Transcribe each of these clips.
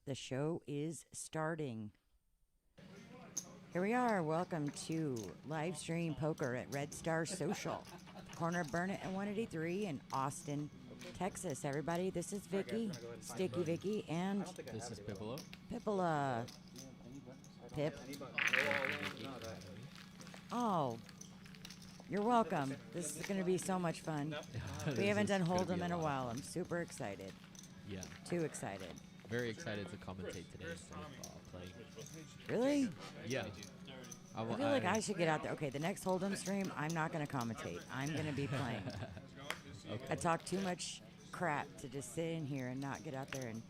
The show is starting. Here we are. Welcome to Livestream Poker at Red Star Social, corner of Burnett and 183 in Austin, Texas. Everybody, this is Vicky, Sticky Vicky, and This is Pipolo. Pipola. Pip. Oh, you're welcome. This is going to be so much fun. We haven't done Hold'em in a while. I'm super excited. Yeah. Too excited. Very excited to commentate today instead of playing. Really? Yeah. I feel like I should get out there. Okay, the next Hold'em stream, I'm not going to commentate. I'm going to be playing. Okay. I talk too much crap to just sit in here and not get out there and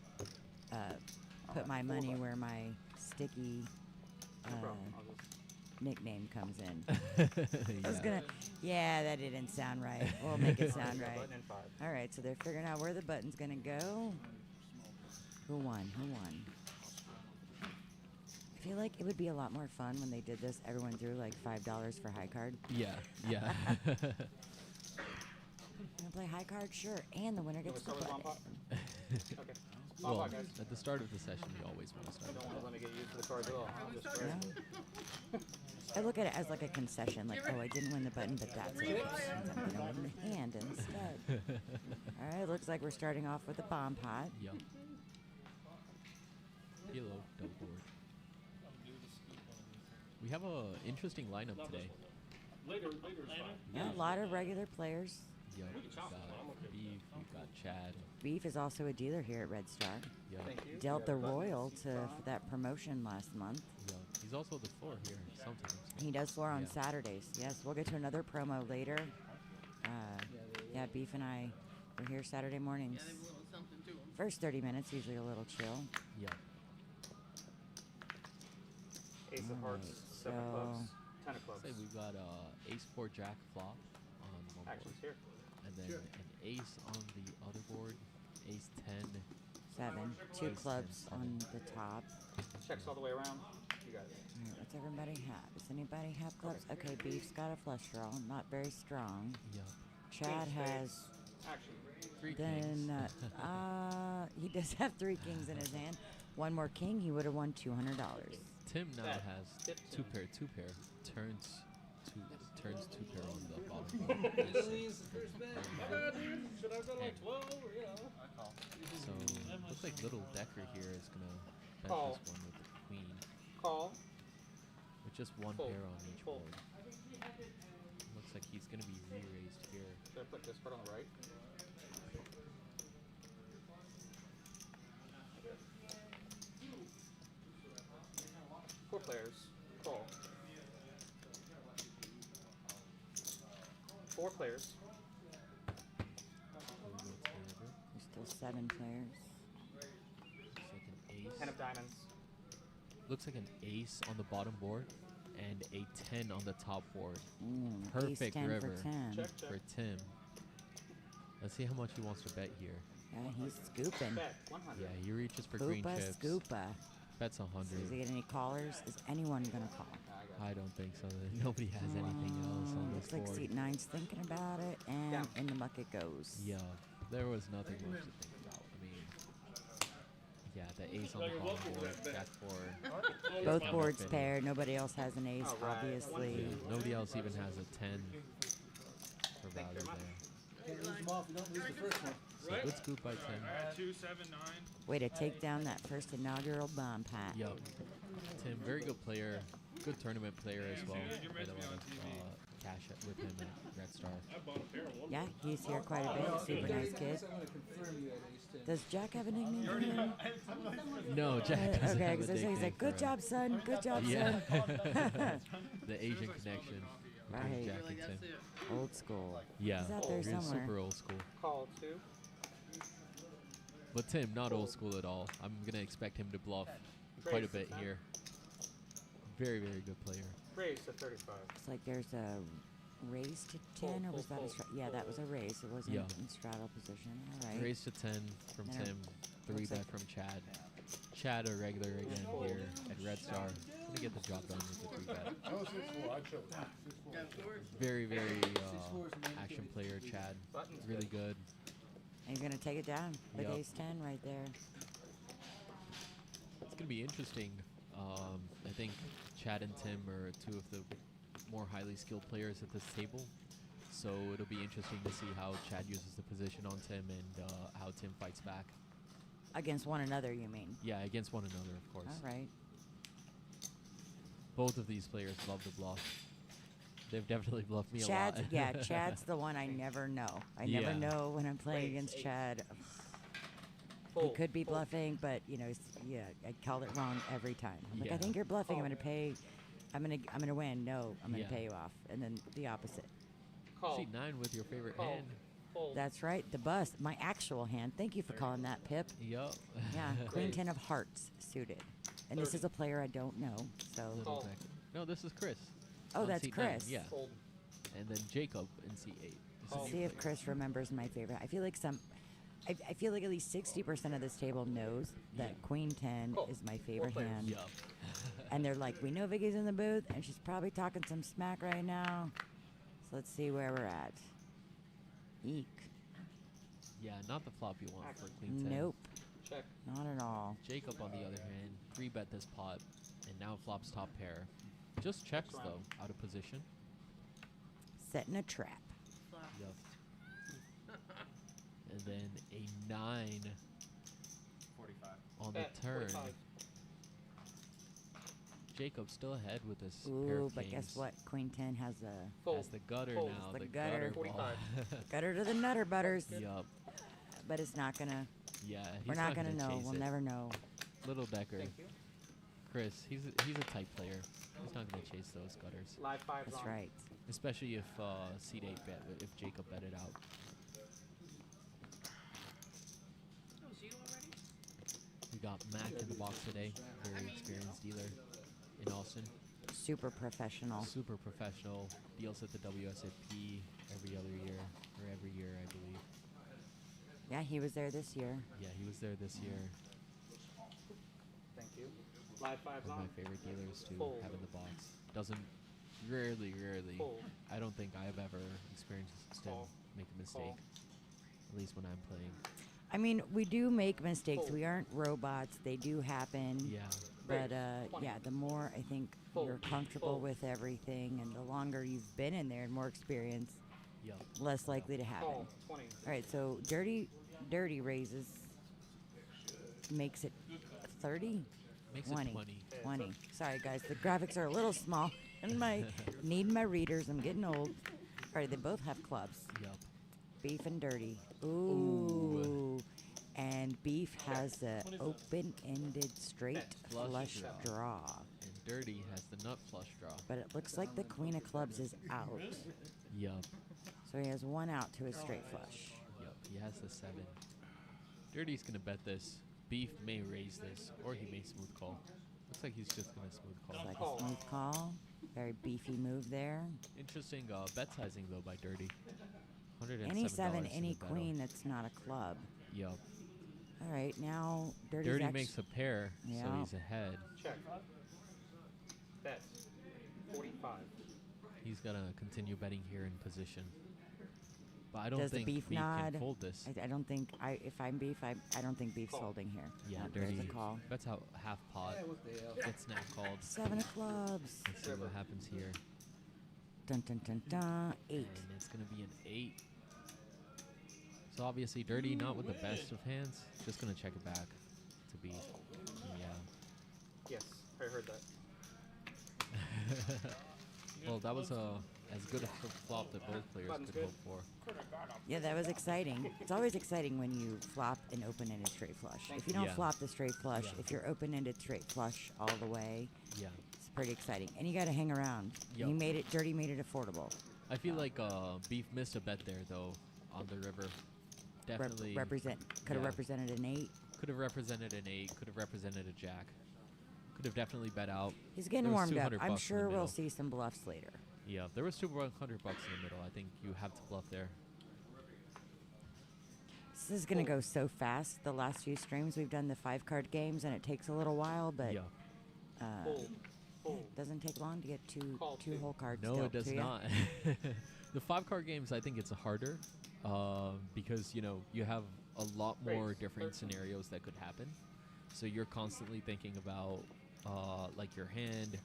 put my money where my sticky nickname comes in. I was gonna, yeah, that didn't sound right. We'll make it sound right. All right, so they're figuring out where the button's gonna go. Who won? Who won? I feel like it would be a lot more fun when they did this. Everyone threw like $5 for high card. Yeah. Yeah. Gonna play high card, sure, and the winner gets the button. Well, at the start of the session, you always want to start with that. Let me get used to the cards at all. Yeah. I look at it as like a concession, like, oh, I didn't win the button, but that's okay. I'm gonna win the hand instead. All right, looks like we're starting off with a bomb pot. Yup. Hello, double board. We have a interesting lineup today. Yeah, a lot of regular players. Yup. We've got Beef. We've got Chad. Beef is also a dealer here at Red Star. Yup. Dealt the Royal for that promotion last month. Yup. He's also the floor here sometimes. He does floor on Yeah. Saturdays. Yes, we'll get to another promo later. Yeah, Beef and I are here Saturday mornings. First 30 minutes, usually a little chill. Yup. Ace of Alright, hearts, 7 so- clubs, 10 of clubs. Say we've got Ace 4 Jack flop on one board. Actions here. And then an ace on the other board, ace 10. 7. Two Ace clubs 10, on the top. Checks all the way around. You got it. All right, what's everybody have? Does anybody have clubs? Okay, Beef's got a flush draw. Not very strong. Yup. Chad King, has... spades. Action. 3 Then, kings. he does have 3 kings in his hand. One more king, he would have won $200. Tim now Bet. has Tip 2 pair, 2 pair. Turns 2 pair on the bottom board. Should I have done like And- 12 or, you know? So looks like little Decker here is gonna bet Call. this one with the queen, Call. with just 1 Fold. pair on each Fold. board. Looks like he's gonna be re-raised here. Should I put this card on the right? Four players. Call. 4 players. We'll go to the river. There's still 7 players. Looks like an ace. 10 of diamonds. Looks like an ace on the bottom board and a 10 on the top board. Ace Perfect 10 river for 10. Check, check. for Tim. Let's see how much he wants to bet here. Yeah, he's scooping. Bet. 100. Yeah, he reaches for green Scoopa, chips. scoopa. Bets Does he 100. get any callers? Is anyone going to call? I don't think so. Nobody has anything else on Looks this like board. Seat 9's thinking about it, and Down. in the muck it goes. Yeah, there was nothing much to think about. I mean, yeah, the ace on the bottom board, jack 4. Both Ace boards underpin. paired. Nobody else has an ace, Alright. obviously. Yeah, nobody else even has a 10 for value there. Can't lose them all if you don't lose the first one. So good scoop by 10. 279. Way to take down that first inaugural bomb pat. Yup. Tim, very good player. Good tournament player as well. Had a lot of cash with him at Red Star. I bought a pair of wolf. Yeah, he's here quite a bit. Super nice kid. I'm going to confirm you at ace 10. Does Jack have a nickname for him? No, Jack doesn't Okay, have a because he's nickname like, good for him. job, son. Good job, Yeah. son. The Asian connection between Right. Jack and Tim. Old school. Yeah, He's out there really somewhere. super old school. Call 2. But Tim, not old school at all. I'm gonna expect him to bluff quite a bit here. Very, very good player. Raise to 35. Looks like there's a raise to 10, or was that a yeah, that was a raise. It wasn't Yeah. in straddle position. All right. Raise to 10 from Yeah. Tim. 3 Looks bet like- from Chad. Chad a regular again here at Red Star. Gonna get the job done with the 3 bet. Very, very action player, Chad. Button's Really good. good. And he's going to take it down with Yup. ace 10 right there. gonna be interesting. I think Chad and Tim are two of the more highly skilled players at this table, so it'll be interesting to see how Chad uses the position on Tim and how Tim fights back. Against one another, you mean? Yeah, against one another, of course. All right. Both of these players love to bluff. They've definitely bluffed me Chad's, a lot. yeah, Chad's the one I never know. I never Yeah. know when I'm playing against Chad. He Fold. could be Fold. bluffing, but you know, yeah, I called it wrong every time. I'm like, I Yeah. think you're bluffing. I'm Call. gonna pay. I'm gonna win. No, I'm gonna Yeah. pay you off, and then the opposite. Call. Sheet 9 with your favorite Call. hand. Fold. That's right. The bust, my actual hand. Thank you for calling that, Pip. Yup. Yeah, Queen Raise. 10 of Hearts suited, and this 30. is a player I don't know. So, Little Call. deck. No, this is Chris. oh, on that's seat 9, Chris. Yeah. Fold. And then Jacob in C8. This is Call. Let's new see if player. Chris remembers my favorite. I feel like I feel like at least 60% of this table knows that Yeah. Queen 10 Cool. is my favorite players. hand. Yup. And they're like, we know Vicky's in the booth, and she's probably talking some smack right now. So let's see where we're at. Eek. Yeah, not the flop you want for Queen 10. Nope, Check. not at all. Jacob, on the other hand, 3-bet this pot, and now flops top pair. Just checks, Next though, round. out of position. Setting a trap. Yup. And then a 9 45. on the Bet. turn. 45. Jacob still ahead with this pair Ooh, of but kings. guess what? Queen 10 has a Fold. Has the gutter Fold. now. The The gutter. gutter ball. 45. gutter to the nutter butters. Yup. But it's not gonna. Yeah, We're he's not gonna know. chase We'll it. never know. Little Decker. Thank you. Chris, he's a type player. He's not gonna chase those gutters, Live 5 That's wrong. right. especially if seat 8 bet if Jacob bet it out. Oh, is you already? We got Mac in the box today, very experienced dealer in Austin. Super professional. Super professional, deals at the WSOP every other year, or every year, I believe. Yeah, he was there this year. Yeah, he was there this year. Thank you. Live 5 One of on. my favorite dealers to Fold. have in the box. Doesn't rarely. Fold. I don't think I've ever experienced him Call. make a mistake. Call. At least when I'm playing. I mean, we do make mistakes. Fold. We aren't robots. They do happen. Yeah. But Raise. 20. yeah, the more I think Fold. you're comfortable Fold. with everything, and the longer you've been in there and more experience, Yup. less likely to happen. Call. 20. All right, so dirty raises makes it 30, Makes 20, it 20. 20. Sorry guys, the graphics are a little small, and my need my readers. I'm getting old. All right, they both have clubs. Yup. Beef and dirty. Ooh. And beef has a open-ended straight Flush flush draw. draw. And Dirty has the nut flush draw. But it looks like the queen of clubs is out. Yup. So he has one out to his straight flush. Yup. He has the 7. Dirty's gonna bet this. Beef may raise this, or he may smooth call. Looks like he's just gonna smooth It's call. like Call. a smooth call. Very beefy move there. Interesting bet sizing though by Dirty. $107 Any 7, in any the battle. queen that's not a club. Yup. All right, now Dirty's Dirty actu- makes a pair, so Yeah. he's ahead. Check. Bet. 45. He's gonna continue betting here in position. But I don't Does the think beef Beef nod? can fold this. I don't think if I'm beef, I don't think beef's Call. holding here. Yeah, Nope, there's Dirty. a call. That's how half pot Yeah, what the hell? gets snap called. 7 of clubs. Let's see what happens here. Dun dun dun dun. 8. And it's gonna be an 8. So obviously Dirty not with the best of hands. Just gonna check it back to Beef. Yeah. Yes, I heard that. Well, that was as good a flop that both players Button's could good. hope for. Yeah, that was exciting. It's always exciting when you flop an open-ended straight flush. If you don't Yeah. flop the straight flush, Yeah. if you're open-ended straight flush all the way, Yeah. it's pretty exciting. And you got to hang around. Yup. He made it. Dirty made it affordable. I feel like Beef missed a bet there though on the river. Definitely Could have yeah. represented an 8. could have represented an 8. Could have represented a jack. Could have definitely bet out. He's getting There was warmed up. 200 I'm bucks in the sure we'll middle. see some bluffs later. Yeah, there was $200 in the middle. I think you have to bluff there. This is going to go so fast. The last few streams, we've done the 5-card games, and it takes a little while, but Yeah. Fold. it Fold. doesn't take long to get Call two two. whole cards. No, dealt it does to ya. not. The 5-card games, I think it's harder because you have a lot more Raise. different 13. scenarios that could happen. So you're constantly thinking about like your hand,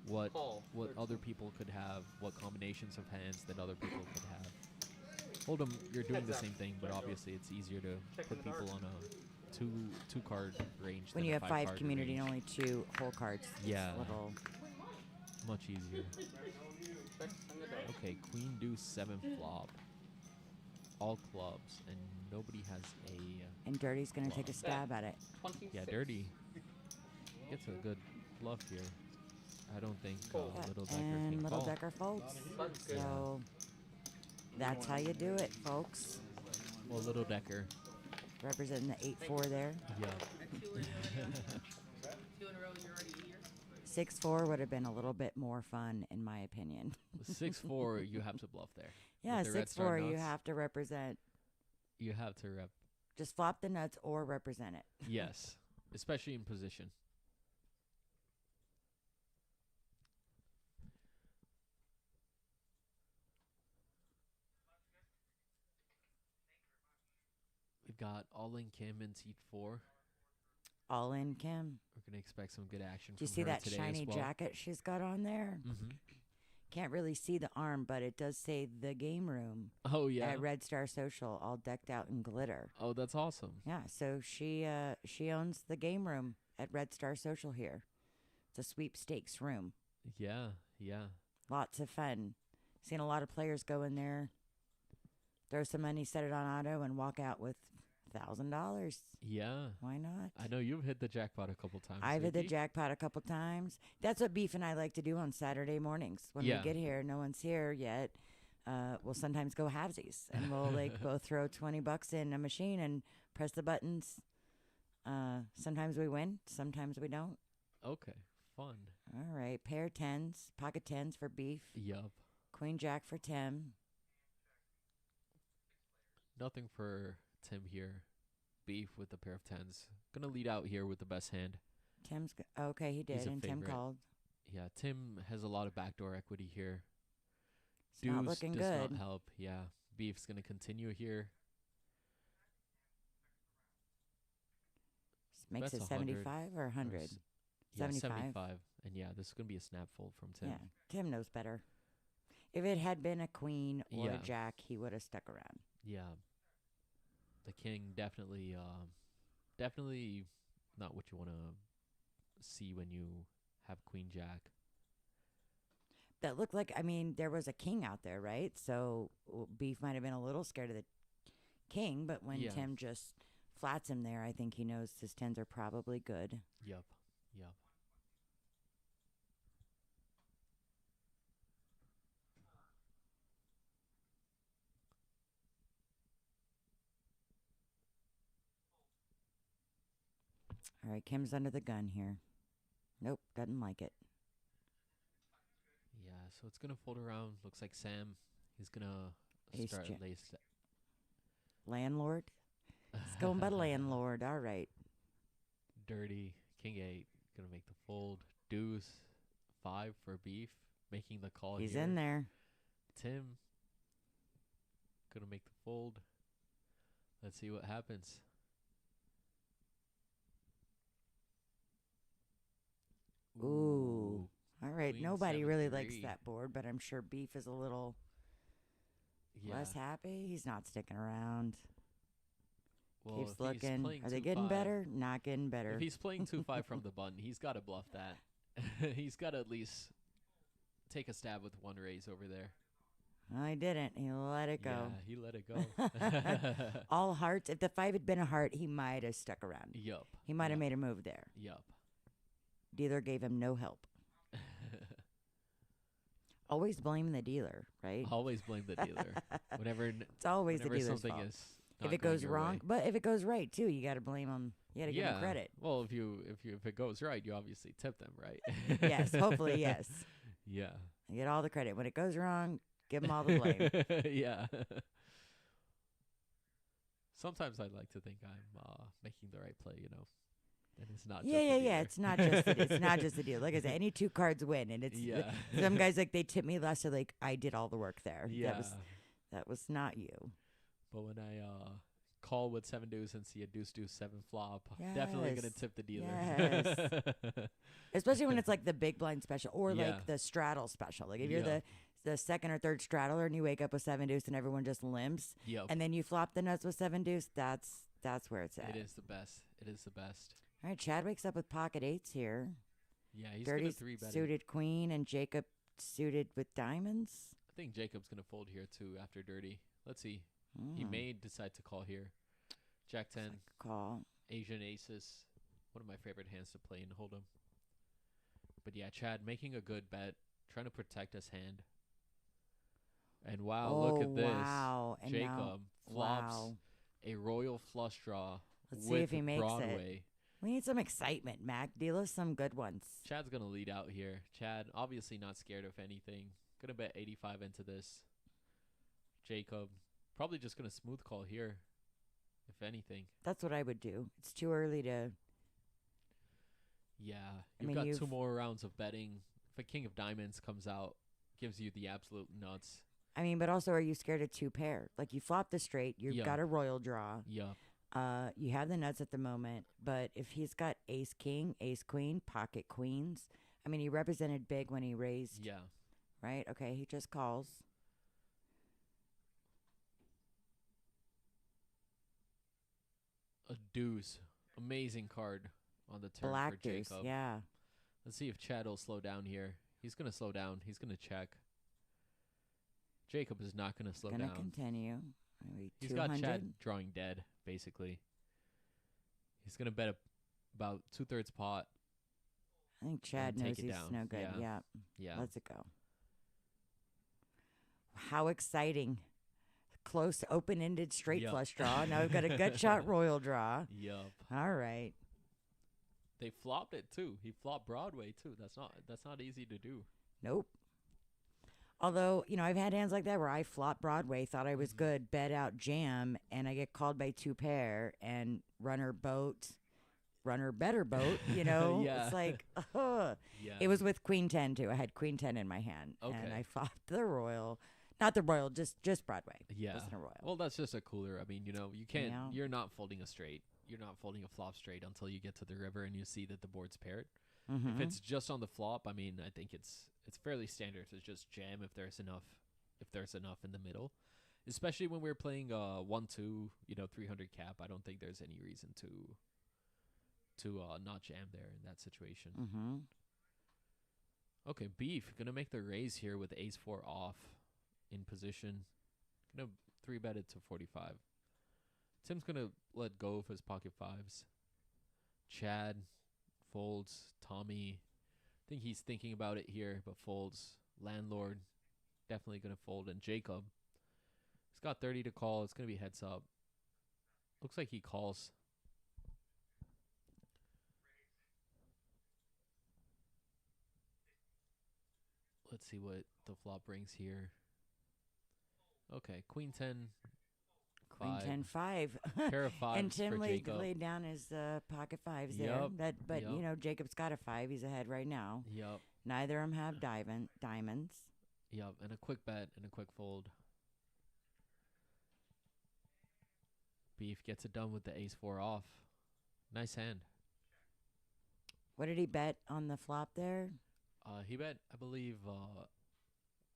what Call. what 13. other people could have, what combinations of hands that other people could have. Hold'em, you're doing the Heads up. same thing, but obviously it's easier to Check in put the dark. people on a two card range When than you a have 5 card community range. and only 2 whole cards, it's Yeah. a little. Much easier. Check in the dark. Okay, Queen Deuce 7 flop. All clubs, and nobody has a. And Dirty's going to take a Wow. stab at it. 26. Yeah, Dirty gets a good bluff here. I don't think Fold. Little Decker And can Little call. Decker folds. Button's good. So that's how you do it, folks. Well, Little Decker. Representing the 8-4 there. Yeah. 2 in a row, you're already here. 6-4 would have been a little bit more fun, in my opinion. 6-4, you have to bluff there. Yeah, With the red star 6-4, you nuts, have to represent. You have to rep. Just flop the nuts or represent it. Yes, especially in position. We've got All In Kim in seat 4. All in, Kim. We're gonna expect some good action. Do you from see her that today shiny as well. jacket she's got on there? Mm-hmm. Can't really see the arm, but it does say the game room Oh yeah. at Red Star Social, all decked out in glitter. Oh, that's awesome. Yeah, so she owns the game room at Red Star Social here. It's a sweepstakes room. Yeah, yeah. Lots of fun. Seen a lot of players go in there, throw some money, set it on auto, and walk out with $1,000. Yeah. Why not? I know you've hit the jackpot a couple times. I've hit the Vicky. jackpot a couple times. That's what Beef and I like to do on Saturday mornings. When Yeah. we get here, no one's here yet. We'll sometimes go halvesies, and we'll like both throw $20 in a machine and press the buttons. Sometimes we win, sometimes we don't. Okay, fun. All right, pair 10s, pocket 10s for Beef, Yup. Queen Jack for Tim. Nothing for Tim here. Beef with a pair of 10s. Gonna lead out here with the best hand. Tim's okay, he did, He's a and Tim favorite. called. Yeah, Tim has a lot of backdoor equity here. It's not Deuce looking does good. not help. Yeah, Beef's gonna continue here. Makes That's it 100 75 or 100? Yeah, 75. 75. And yeah, this is gonna be a snap fold from Tim. Yeah, Tim knows better. If it had been a queen or Yeah. a jack, he would have stuck around. Yeah. The king definitely definitely not what you want to see when you have queen jack. That looked like, I mean, there was a king out there, right? So Beef might have been a little scared of the king, but when Yeah. Tim just flats him there, I think he knows his 10s are probably good. Yup. Yup. All right, Kim's under the gun here. Nope, doesn't like it. Yeah, so it's gonna fold around. Looks like Sam. He's gonna Ace start jack. lace. Landlord? It's going by landlord. All right. Dirty. King 8. Gonna make the fold. Deuce. 5 for Beef. Making the call He's here. in there. Tim. Gonna make the fold. Let's see what happens. Ooh. All right, Queen nobody really likes 7-3. that board, but I'm sure Beef is a little Yeah. less happy. He's not sticking around. Well, Keeps if he's looking. playing Are they getting 2-5 better? Not getting better. If he's playing 2-5 from the button, he's got to bluff that. He's got to at least take a stab with one raise over there. I didn't. He let it go. Yeah, he let it go. All hearts. If the 5 had been a heart, he might have stuck around. Yup. He might have Yup. made a move there. Yup. Dealer gave him no help. Always blame the dealer, right? Always blame the dealer. Whenever It's always the whenever dealer's something fault. is If not it going goes your wrong, way. but if it goes right too, you got to blame him. You got to give him credit. Well, if it goes right, you obviously tip them, right? Yes, hopefully, yes. Yeah. You get all the credit. When it goes wrong, give him all the blame. Yeah. Sometimes I like to think I'm making the right play, and it's not. Yeah, just yeah, the yeah. dealer. It's not just it's not just the deal. Like I said, any 2 cards win, and it's Yeah. some guys like they tip me less. So like I did all the work there. Yeah. That was not you. But when I call with 7 deuce and see a deuce deuce 7 flop. Definitely gonna Yes. tip the dealer. Yes. Especially when it's like the big blind special or Yeah. like the straddle special. Like if you're Yeah. the second or third straddler and you wake up with 7 deuce and everyone just limps, Yep. and then you flop the nuts with 7 deuce. That's where it's at. It is the best. It is the best. All right, Chad wakes up with pocket eights here. Yeah, he's gonna Dirty's 3-bet it. suited queen and Jacob suited with diamonds. I think Jacob's gonna fold here too after dirty. Let's see. He Mm, may decide to call here. Jack 10, call. Asian aces. One of my favorite hands to play in Hold'em. But yeah, Chad making a good bet, trying to protect his hand. And wow, look at this. Wow. And now- Jacob flops wow. a royal flush draw Let's see with if he makes it. Broadway. We need some excitement, Mac. Deal us some good ones. Chad's gonna lead out here. Chad obviously not scared of anything. Gonna bet 85 into this. Jacob probably just gonna smooth call here, if anything. That's what I would do. It's too early to. Yeah, I you've mean, got 2 you've- more rounds of betting. If a king of diamonds comes out, gives you the absolute nuts. I mean, but also, are you scared of 2 pair? Like you flop the straight, you've Yeah. got a royal draw. Yeah, You have the nuts at the moment, but if he's got ace king, ace queen, pocket queens, I mean, he represented big when he raised, yeah. right? Okay, he just calls. A deuce, amazing card on the turn Black for deuce, Jacob. yeah. Let's see if Chad will slow down here. He's gonna slow down. He's gonna check. Jacob is not gonna slow Gonna down. continue. Maybe He's got 200. Chad drawing dead, basically. He's gonna bet about 2/3 pot. I think Chad take knows it he's down. no good. Yeah. Yeah. Yeah. Let's it go. How exciting. Close, open-ended straight Yup. flush draw. Now we've got a gut shot royal draw. Yup. All right. They flopped it too. He flopped Broadway too. That's not easy to do. Nope. Although, I've had hands like that where I flop Broadway, thought I was good, bet out jam, and I get called by 2 pair and runner better boat, Yeah. It's like, ugh. Yeah. It was with queen 10 too. I had queen 10 in my hand. And Okay. I flopped the royal. Not the royal, just Broadway. Yeah. Wasn't a royal. Well, that's just a cooler. I mean, you can't. Yeah. You're not folding a straight. You're not folding a flop straight until you get to the river and you see that the board's paired. Mhm. If it's just on the flop, I mean, I think it's fairly standard to just jam if there's enough in the middle. Especially when we're playing 1-2, 300 cap. I don't think there's any reason to not jam there in that situation. Mhm. Okay, beef gonna make the raise here with ace 4 off in position. Gonna 3-bet it to 45. Tim's gonna let go of his pocket fives. Chad folds. Tommy, I think he's thinking about it here, but folds. Landlord, definitely gonna fold. And Jacob, he's got 30 to call. It's gonna be heads up. Looks like he calls. Let's see what the flop brings here. Okay, queen 10, Queen 10 5. pair of fives And Tim for Jacob. laid down his pocket fives there. Yup, But yup. Jacob's got a 5. He's ahead right now. Yup, Neither of them have diamonds. yup, and a quick bet and a quick fold. Beef gets it done with the ace 4 off. Nice hand. What did he bet on the flop there? He bet, I believe,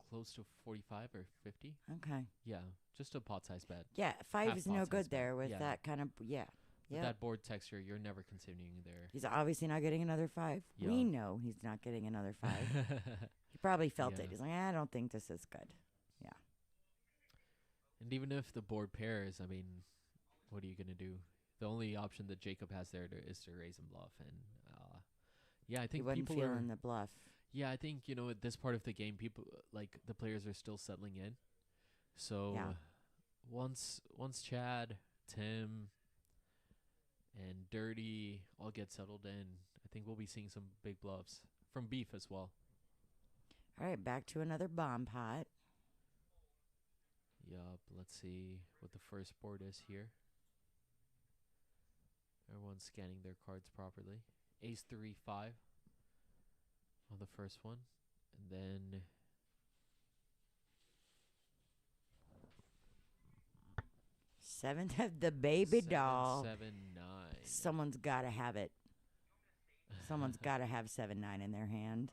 close to 45 or 50. Okay. Yeah, just a pot size bet. Yeah, 5 is pot no size good bet. there with Yeah. that kind of, yeah. With Yeah. that board texture, you're never continuing there. He's obviously not getting another 5. We Yeah. know he's not getting another 5. He probably felt Yeah. it. He's like, I don't think this is good. And even if the board pairs, I mean, what are you going to do? The only option that Jacob has there is to raise and bluff. And yeah, I He think wasn't people are. feeling the bluff. Yeah, I think, at this part of the game, people, like, the players are still settling in. So Yeah. once Chad, Tim, and Dirty all get settled in, I think we'll be seeing some big bluffs from Beef as well. All right, back to another bomb pot. Yup, let's see what the first board is here. Everyone's scanning their cards properly. Ace 3, 5 on the first one. And then Seventh, the baby 7, doll. 7, 9. Someone's got to have it. Someone's got to have 7-9 in their hand.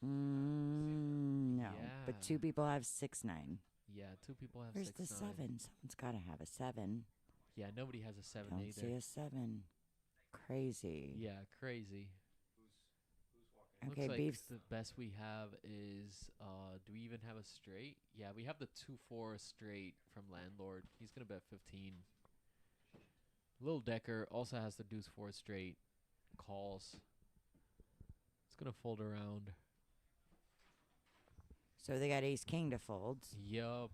No, but Yeah. 2 people have 6-9. Yeah, 2 people have Where's 6, the 9. 7? Someone's got to have a 7. Yeah, nobody has a 7 Don't either. see a 7. Crazy. Yeah, crazy. Okay, Looks like beef's. the best we have is, do we even have a straight? Yeah, we have the 2-4 straight from Landlord. He's going to bet 15. Lil Decker also has the deuce 4 straight. Calls. It's going to fold around. So they got ace king to fold. Yup.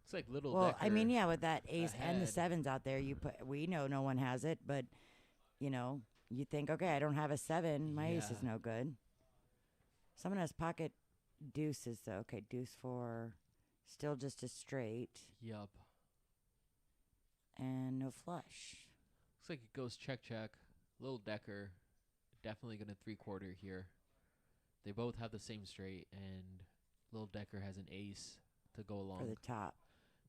Looks like Little Well, Decker. I mean, yeah, with that ace and the ahead. 7s out there, we know no one has it, but you know, you think, okay, I don't have a 7, my ace is Yeah. no good. Someone has pocket deuces though. Okay, deuce 4, still just a straight, Yup. and no flush. Looks like it goes check, check. Little Decker. Definitely going to 3/4 here. They both have the same straight, and Little Decker has an ace to go along. For the top.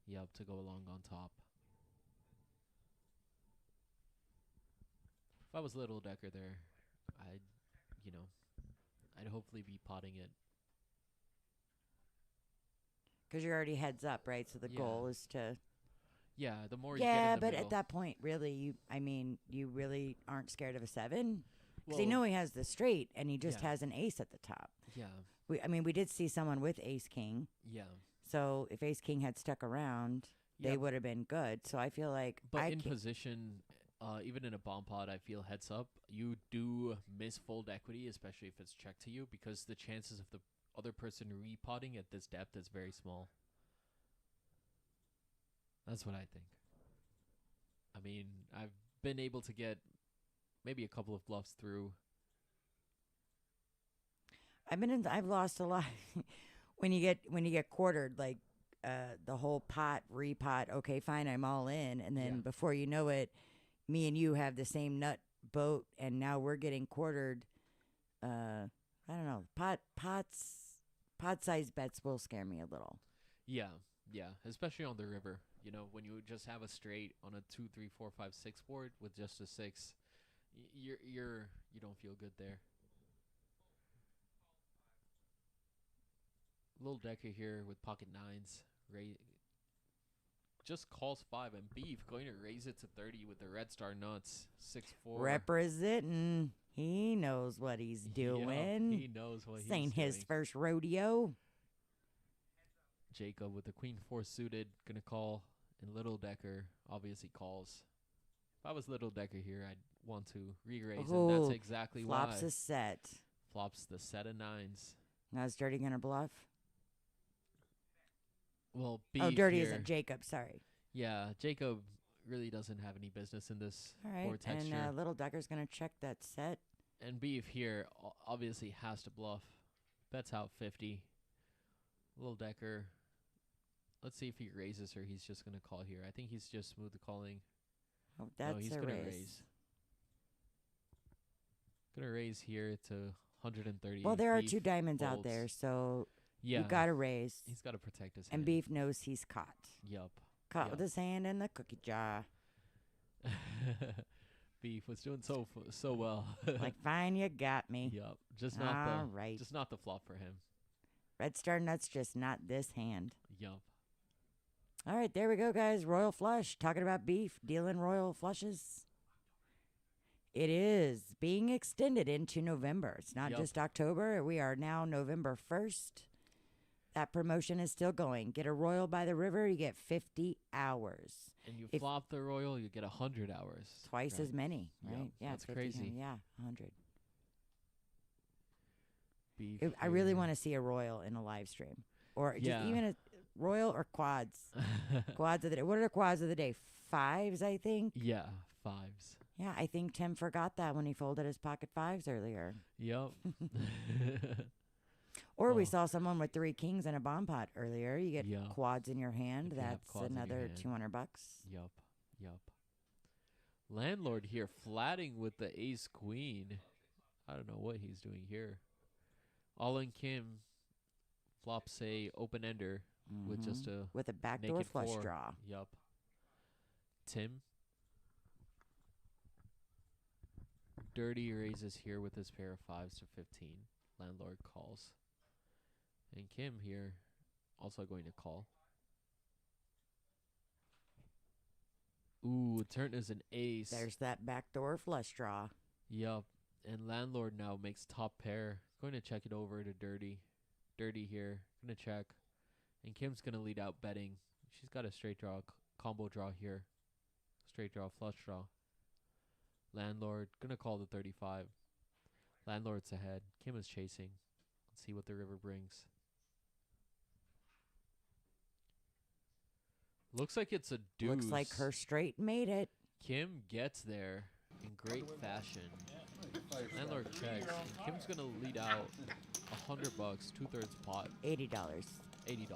Yup, to go along on top. If I was Little Decker there, I'd, you know, I'd hopefully be potting it. Because you're already heads up, right? So the Yeah. goal is to. Yeah, the more you get Yeah, in the but middle. at that point, really, you really aren't scared of a 7. Because well, you know he has the straight, and he just Yeah. has an ace at the top. Yeah, We did see someone with ace king. yeah. So if ace king had stuck around, Yeah, they would have been good. So I feel like but I in can't. position, even in a bomb pod, I feel heads up, you do miss fold equity, especially if it's checked to you, because the chances of the other person repotting at this depth is very small. That's what I think. I mean, I've been able to get maybe a couple of bluffs through. I've lost a lot when you get quartered, like the whole pot, repot, okay, fine, I'm all in, and then Yeah. before you know it, me and you have the same nut boat, and now we're getting quartered. I don't know, pot size bets will scare me a little. Yeah, yeah, especially on the river. You know, when you just have a straight on a 2, 3, 4, 5, 6 board with just a 6, you don't feel good there. Little Decker here with pocket 9s. Just calls 5, and Beef going to raise it to 30 with the red star nuts. 6-4. Representing, he knows what he's doing. He knows what This he's ain't doing. his first rodeo. Jacob with the queen 4 suited, gonna call, and Little Decker obviously calls. If I was Little Decker here, I'd want to re-raise, and that's Ooh, exactly Flops why. a set. Flops the set of 9s. Now is Dirty gonna bluff? Well, Beef Oh, Dirty here. isn't Jacob. Sorry. Yeah, Jacob really doesn't have any business in this All right, board texture. and Little Decker's gonna check that set. And Beef here obviously has to bluff. Bets out 50. Little Decker. Let's see if he raises or he's just going to call here. I think he's just smooth calling. Oh, that's no, he's a going to raise. raise. Going to raise here to 130. Well, there are Beef 2 diamonds out folds. there, so Yeah. you gotta raise. He's got to protect his And hand. Beef knows he's caught. Yup. Caught with his hand in the cookie jar. Beef was doing so well. Like, fine, you got me. Yup. All right. Just not the flop for him. Red Star Nuts, just not this hand. Yup. All right, there we go, guys. Royal Flush. Talking about Beef, dealing royal flushes. It is being extended into November. It's not Yup. just October. We are now November 1st. That promotion is still going. Get a royal by the river, you get 50 hours. And you If- flop the royal, you get 100 hours. Twice right? as many, Yup, right? Yeah, that's 50 crazy. Yeah, 100. Beef I really here. want to see a royal in a live stream. Or Yeah. just even a royal or quads. Quads of the day. What are the quads of the day? 5s, I think. Yeah, 5s. Yeah, I think Tim forgot that when he folded his pocket 5s earlier. Yup. Or we Oh. saw someone with 3 kings and a bomb pot earlier. You get Yeah. quads in your hand. You can have That's quads in your another hand. $200. Yup. Landlord here flatting with the ace queen. I don't know what he's doing here. All in Kim flops a open ender. with just a with a backdoor naked flush four. draw. Yup. Tim. Dirty raises here with his pair of 5s to 15. Landlord calls. And Kim here also going to call. Ooh, turn is an ace. There's that backdoor flush draw. Yup. And Landlord now makes top pair. Going to check it over to Dirty. Dirty here. Going to check. And Kim's going to lead out betting. She's got a straight draw, combo draw here. Straight draw, flush draw. Landlord going to call the 35. Landlord's ahead. Kim is chasing. Let's see what the river brings. Looks like it's a deuce. Looks like her straight made it. Kim gets there in great fashion. Landlord checks. And Kim's going to lead out $100, 2/3 pot. $80. $80.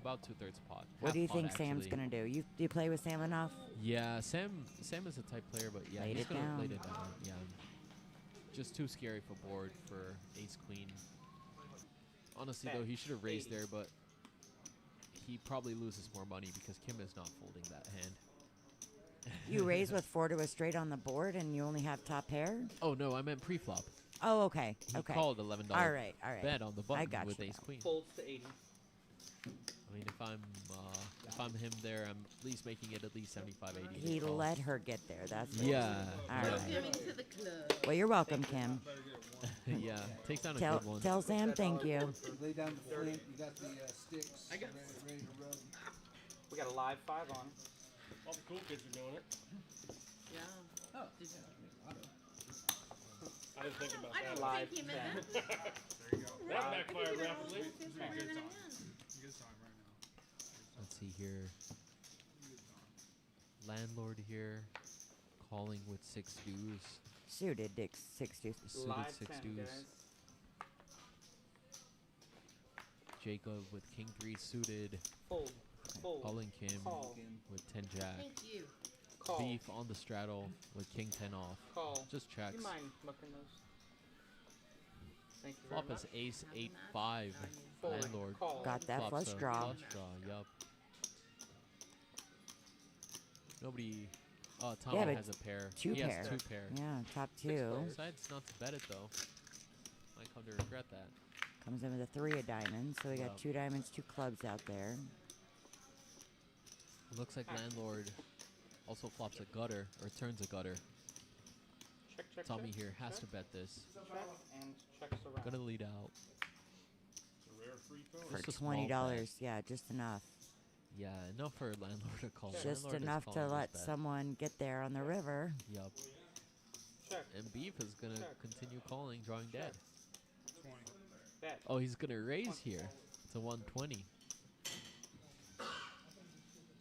About 2/3 pot. What Half do you pot, think Sam's actually. going to do? Do you play with Sam enough? Yeah, Sam is a type player, but yeah, Laid he's it going to down. lay it down. Yeah. Just too scary for board for ace-queen. Honestly, though, he should have raised there, but he probably loses more money because Kim is not folding that hand. You raise with 4 to a straight on the board and you only have top pair? Oh, no, I meant pre-flop. Oh, okay. He Okay. called $11 All right. bet on the I button got with you. ace-queen. Folds to 80. I mean, if I'm him there, I'm at least making it at least 75, 80. He let her get there. That's it. Yeah. All yeah. right. Welcome to the club. Well, you're welcome, Kim. Yeah, takes down a Tell, good one. tell Sam thank you. You lay down the flint, you got the sticks I got ready to rub. We got a live 5 on. All the cool kids are doing it. Yeah. Oh. Did you? I didn't think about I that. don't Live think he meant 10. that. That backfired rapidly. Let's see here. Landlord here, calling with 6 deuce. Suited Dick 60. Suited Live 6 10, deuce. guys. Jacob with king 3 suited, Fold. Fold. calling Kim Call. with 10 jack. Thank you. Call. Beef on the straddle with king 10 off. Call. Just Do checks. you mind mucking those? Thank you Flop very is much. ace Having 8-5. that? Fold. Landlord Call. Got that flops flush a draw. Flush draw, yup. Nobody. Oh, Tommy but has a pair. two he pair. has 2 pair. Yeah, top 2. Decides not to bet it though. Might come to regret that. Comes in with a 3 of diamonds. So we got Yup. 2 diamonds, 2 clubs out there. Looks like landlord also flops a gutter or turns a gutter. Check, check, Tommy check. here has check, to bet this. check, and checks around. Gonna lead out. It's a rare free throw. For Just a small $20. Yeah, just enough. Yeah, enough for landlord to call. Just Landlord is enough to calling let this bet. someone get there on the river. Yup. Check. And Beef is gonna Check. continue calling, drawing dead. Bet. Oh, he's gonna raise here to 120.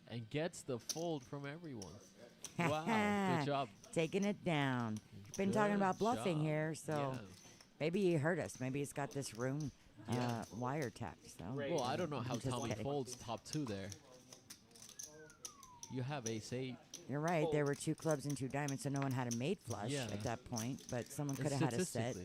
And gets the fold from everyone. Wow, good job. Taking it down. Been talking Good about bluffing job. here, so Yeah. maybe he heard us. Maybe he's got this room Yeah. wiretapped. So Raise. Well, I don't know how Just Tommy kidding. folds top 2 there. You have ace 8. you're right. There were 2 clubs and 2 diamonds, so no one had a made flush Yeah. at that point. But someone And could have had a set.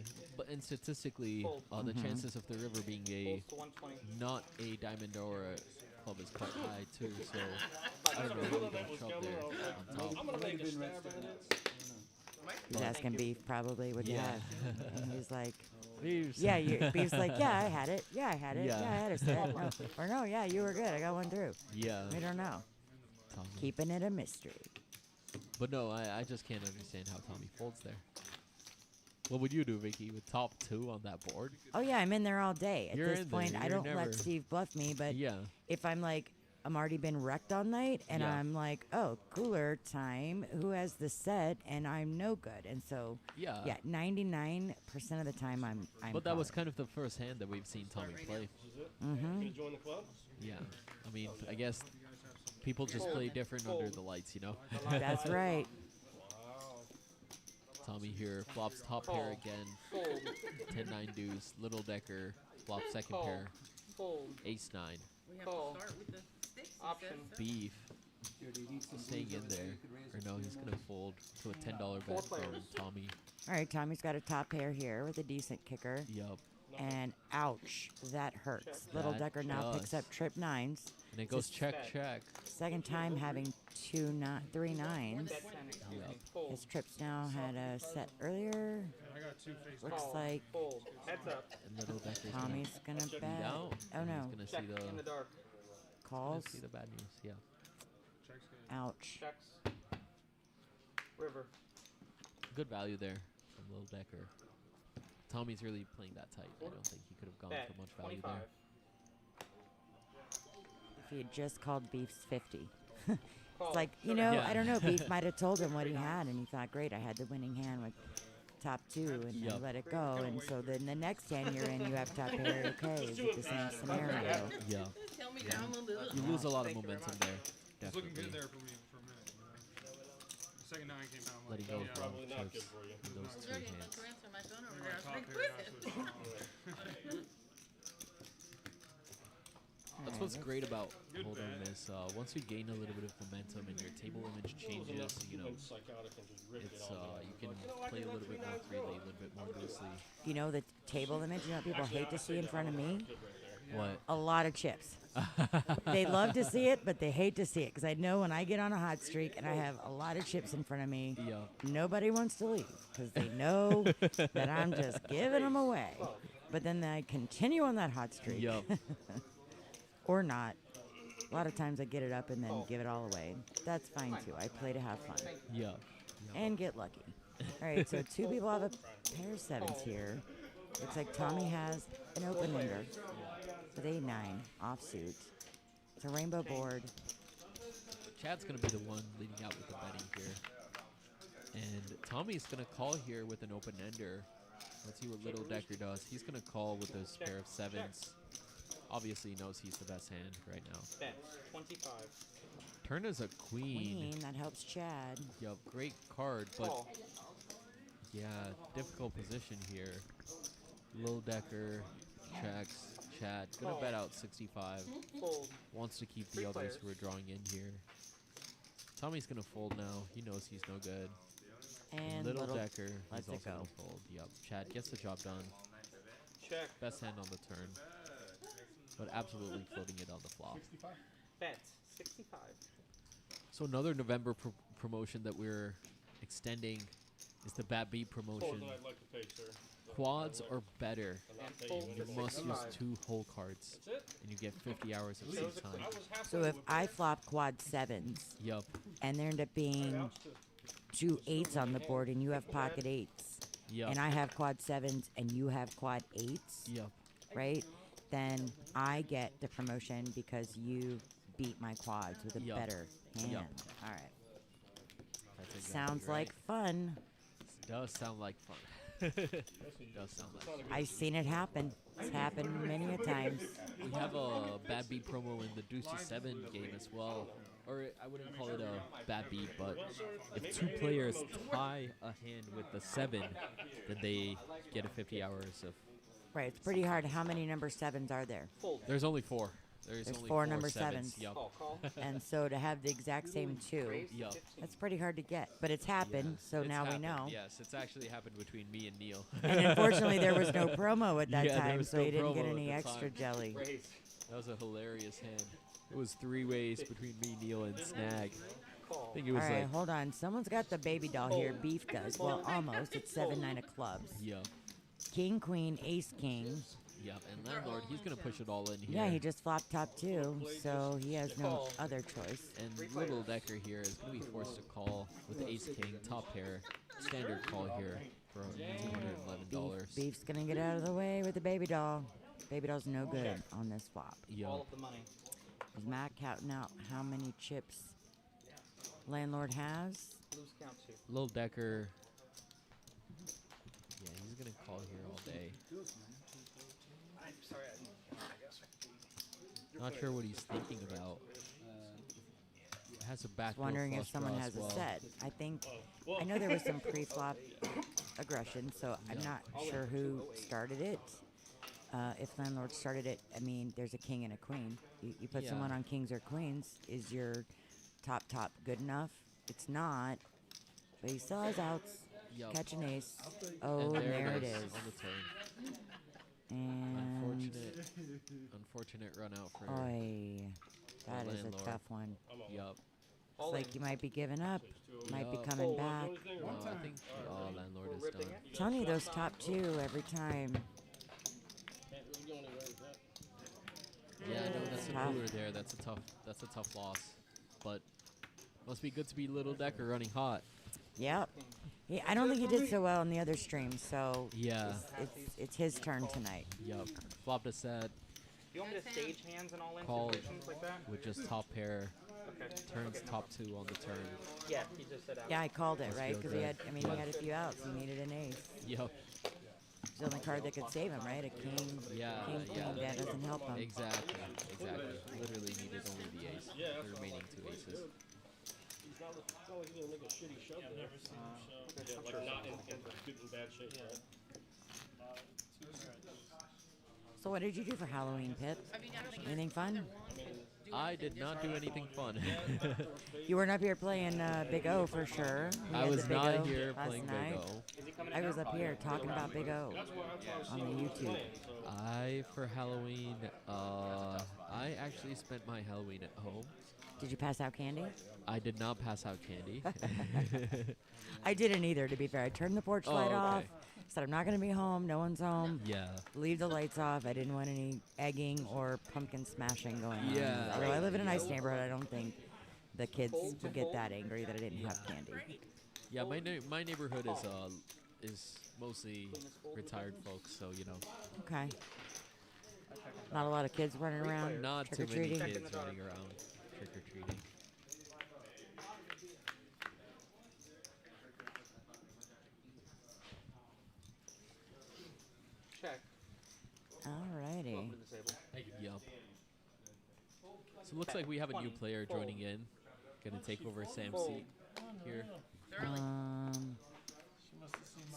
statistically, Fold. the chances of the river being a Folds to 120. not a diamond or a club is quite high too. So I don't know I how knew you that got was shove coming. there I was like, on top. I'm gonna make a Been red stab at sticking it. out. He's asking Thank you. Beef probably what you Yeah. have. And he's like, Beefs. yeah, Beef's like, yeah, I had it. Yeah, I had it. Yeah. Yeah, I had a set. No. Or no, yeah, you were good. I got one through. Yeah. We don't know. Tommy. Keeping it a mystery. But no, I just can't understand how Tommy folds there. What would you do, Vicky, with top 2 on that board? Oh yeah, I'm in there all day. At You're this in there. point, I You're don't never- let Steve bluff me, but Yeah. if I'm like, I'm already been wrecked all night, and Yeah. I'm like, oh, cooler time. Who has the set? And I'm no good. And so, Yeah. yeah, 99% of the time I'm. But that was calling. kind of the first hand that we've seen Tommy play. Is it? Mm-hmm. Gonna join the club? Yeah. I mean, I guess people just play different under the lights, you know? That's right. Wow. Tommy here flops top pair again. Fold. 10-9 deuce, little decker, flop second Call. pair, Fold. ace 9, We have Call. to start with the sticks. he Option. said, so. beef, Here, do you need some staying blues in over there? there. You could raise Or it no, to he's more. gonna fold to a $10 bet from players. Tommy. All right, Tommy's got a top pair here with a decent kicker. Yup. And ouch, that hurts. Little That Decker now picks does. up trip 9s. And it goes Just check, bet. check. Second time having 3 9s. Bet 10. Yep. Fold. His trips now had a set earlier. I got two face. Looks Call. like Fold. Heads up. And Little Decker's Tommy's gonna gonna bet. beat out. Oh and no, He's Check gonna see in the dark. calls. see the bad news. Yeah. Ouch. Checks. River. Good value there from Little Decker. Tommy's really playing that tight. I don't think he could have gone Bet. for much value 25. there. If he had just called Beef's 50. Call. It's like, you know, Yeah. I don't know. Beef might have told him what he had, and he thought, great, I had the winning hand with top 2, and Yup. I let it go. And so then the next hand you're in, you have top pair. Okay, is it the same scenario? Yeah. Tell me down a little. You lose a lot of Thank you very momentum much. there. It's looking Definitely. good there for me for a minute. You know? The second 9 came out. I'm Letting like, go yeah, of Probably not good chips for you. in those I was two already going hands. to transfer my phone over I'm there. I like was top like, pair, not listen. switch. That's what's great about Good Hold'em bet. is once you gain a little bit of momentum and your table image changes, you know, Psychotic and just ripped it's it all you can play a little bit more freely, a little bit more loosely. You know, the table image, you know what people hate to see in front of me? What? A lot of chips. They love to see it, but they hate to see it. Because I know when I get on a hot streak and I have a lot of chips in front of me, Yeah. nobody wants to leave. Because they know that I'm just giving them away. But then I continue on that hot streak. Yup. Or not. A lot of times I get it up and then give it all away. That's fine too. I play to have fun Yup. and get lucky. All right, so 2 people have a pair of 7s here. Looks like Tommy has an open ender with a 9 offsuit. It's a rainbow board. Chad's gonna be the one leading out with the betting here. And Tommy's gonna call here with an open ender. Let's see what Little Decker does. He's gonna call with those pair of 7s. Obviously he knows he's the best hand right now. Bet. 25. Turn is a queen. That helps Chad. Yup, great card, but Call. yeah, difficult position here. Little Decker checks. Chad gonna bet out 65. Fold. Wants to keep Three the others players. who are drawing in here. Tommy's gonna fold now. He knows he's no good. And Little little Decker, lets he's it also go. gonna fold. Yup, Chad gets the job done. Check. Best hand on the turn, but absolutely floating it on the flop. Bet. 65. So another November promotion that we're extending is the Bat B Fold promotion. that I'd like to pay, sir. Quads or better. And I'll And pay fold you. You for must use 65. 2 whole cards, That's it? and you get 50 hours of Chose seat a time. queen. I was halfway So if with I it. flop quad 7s Yup, and there end up being Ouch to- 2 8s on the board and you have pocket 8s yup, and I have quad 7s and you have quad 8s, yup. right? Then I get the promotion because you beat my quads with a Yup. better hand. Yup. All right. That's exactly Sounds right. like fun. Does sound like fun. Does sound like fun. I've seen it happen. It's happened many a times. We have a bad beat promo in the Deuce to 7 game as well. Or I wouldn't call it a bad beat, but if 2 players tie a hand with the 7, then they get a 50 hours of. Right. It's pretty hard. How many number 7s are there? Fold. There's only 4. There's only 4 number 7s. Yup. Call. And so to have the exact same 2, Raise to Yup. 15. that's pretty hard to get. But it's happened, so It's now happened, we know. Yes, it's actually happened between me and Neil. And unfortunately, there was no promo at that Yeah, there time, was so no you didn't get promo at any the extra time. jelly. Raise. That was a hilarious hand. It was 3 ways between me, Neil, and Snag. Call. I think it All was right, like, hold on. Someone's got the baby doll here. Beef does. Well, almost. It's 7-9 of clubs. yup, King, queen, ace, king. yup. And Landlord, he's going to push it all in here. Yeah, he just flopped top 2, so he has no other choice. And Little Decker here is going to be forced to call with the ace king top pair. Standard call here for $211. Beef's gonna get out of the way with the baby doll. Baby doll's no good on this flop. All Yup. of the money. Is Matt counting out how many chips Landlord has? Lose count 2. Little Decker. Yeah, he's going to call here all day. I'm sorry, I guess. Not sure what he's thinking about. It has a back door Wondering if flush someone draw has as well. a set. I know there was some pre-flop aggression, so I'm Yeah. not sure who started it. If Landlord started it, I mean, there's a king and a queen. You put Yeah. someone on kings or queens. Is your top good enough? It's not. But he still has outs. Yup. Catch an ace. And Oh, there it is. on the turn. And Unfortunate run out for oi, that is a landlord. tough one. Yup. Looks like you might be giving up. Might be Yup. coming back. No, I think landlord is ripping done. it. Telling you those top two every time. Yeah, I know that's a Tough. cooler there. That's a tough loss. But must be good to be Little Decker running hot. Yep. Yeah, I don't think he did so well in the other stream, so Yeah. it's his turn tonight. Yup. Flopped a set Do you want me to stage hands and all in Call. situations like that? with just top pair. Okay. Turns Okay, no top problem. 2 on the turn. Yeah, he just said out. Yeah, I called it, Must right? feel Because he good. had, I mean, he had a few outs. He needed an ace. Yup. It's the only card that could save him, right? A king, Yeah, king, yeah. queen. That doesn't help him. Exactly. Literally needed only the ace. The remaining 2 aces. It's not like he's gonna make a shitty shove there. Okay, I'm Like sure not in so. good and bad shape, right? So what did you do for Halloween, Pip? I mean, I don't think Anything fun? I did not do anything fun. You weren't up here playing Big O for sure. We I had was the Big not O here last playing night. Big O. Is he coming I in was now? up here talking about Big O on the YouTube. For Halloween, I actually spent my Halloween at home. Did you pass out candy? I did not pass out candy. I didn't either, to be fair. I turned the porch light okay. off. Said I'm not going to be home. No one's home. Yeah. Leave the lights off. I didn't want any egging or pumpkin smashing going on. Yeah. Although I live in a nice neighborhood, I don't think the kids would get that angry that I didn't have candy. Yeah, my neighborhood is mostly retired folks, so you know, Okay. Not a lot of kids running around not too many trick-or-treating. kids running around trick or treating. Check. Alrighty. Welcome to the table. Yup. So it looks like we have a new player joining in. Gonna take over Sam's seat here.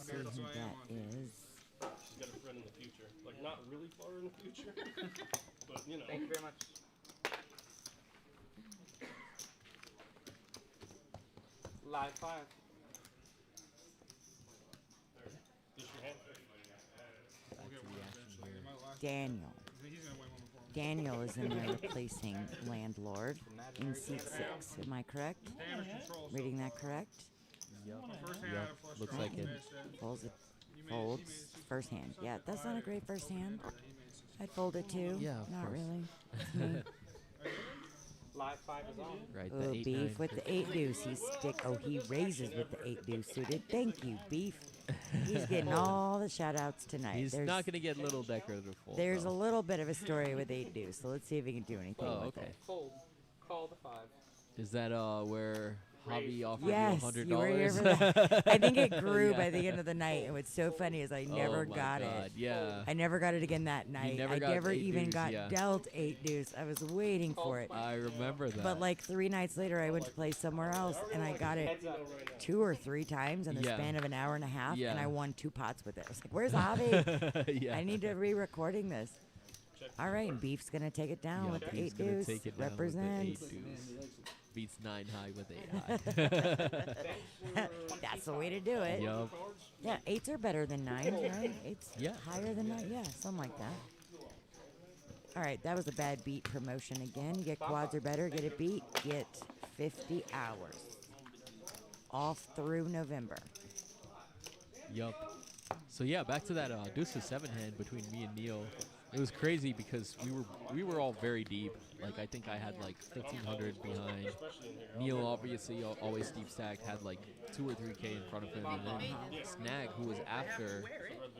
See who that is. She's got a friend in the future. Like not really far in the future. But you know. Thank you very much. Live 5. Just your hand. Back to the action here. Daniel. He's gonna win one before me. Daniel is in there replacing Landlord in seat 6. Am I correct? Damage control. So Reading that correct? first hand out of flush Looks draw, like he it. missed it. Folds it. You made Folds. it 60 First hand. Yeah, that's not a great first hand. he made 60. I'd fold it too. Yeah, of Not course. really. It's me. Live 5 is on. Right, Oh, the 8-9. Beef with the 8 deuce. He raises with the 8 deuce suited. Thank you, Beef. He's getting all the shout outs tonight. He's not gonna get Little Decker to fold. There's a though. little bit of a story with 8 deuce, so let's see if he can do anything Oh, with okay. it. Fold. Call the 5. Is that where Hobby offered Yes, you $100? you were here for that. I think it grew Yeah. by the end of the night. And what's so funny is I never oh my got God, it. Yeah. I never got it again that night. never I got never 8 even deuce, got yeah. dealt 8 deuce. I was waiting for it. I remember that. But like 3 nights later, I went to play somewhere else, and I got it Heads up. 2 or 3 times in the Yeah. span of an hour and a half, Yeah. and I won 2 pots with it. I was like, "Where's Javi? yeah. I need to re-recording this." All right, and Beef's gonna take it down Yeah, with the Beef's 8 gonna deuce. take it down with the Represents. 8 deuce. Beats 9 high with 8 high. That's the way to do it. Yup. Yeah, 8s are better than 9s, right? 8s Yeah. higher than 9. Yeah, something like that. All right, that was a bad beat promotion again. You get quads or better, get it beat, get 50 hours. Off through November. Yup. So yeah, back to that deuce of 7 hand between me and Neil. It was crazy because we were all very deep. Like I think I had like 1,500 behind. Neil obviously always deep stacked, had like 2 or 3K in front of him, and then Snag, who was after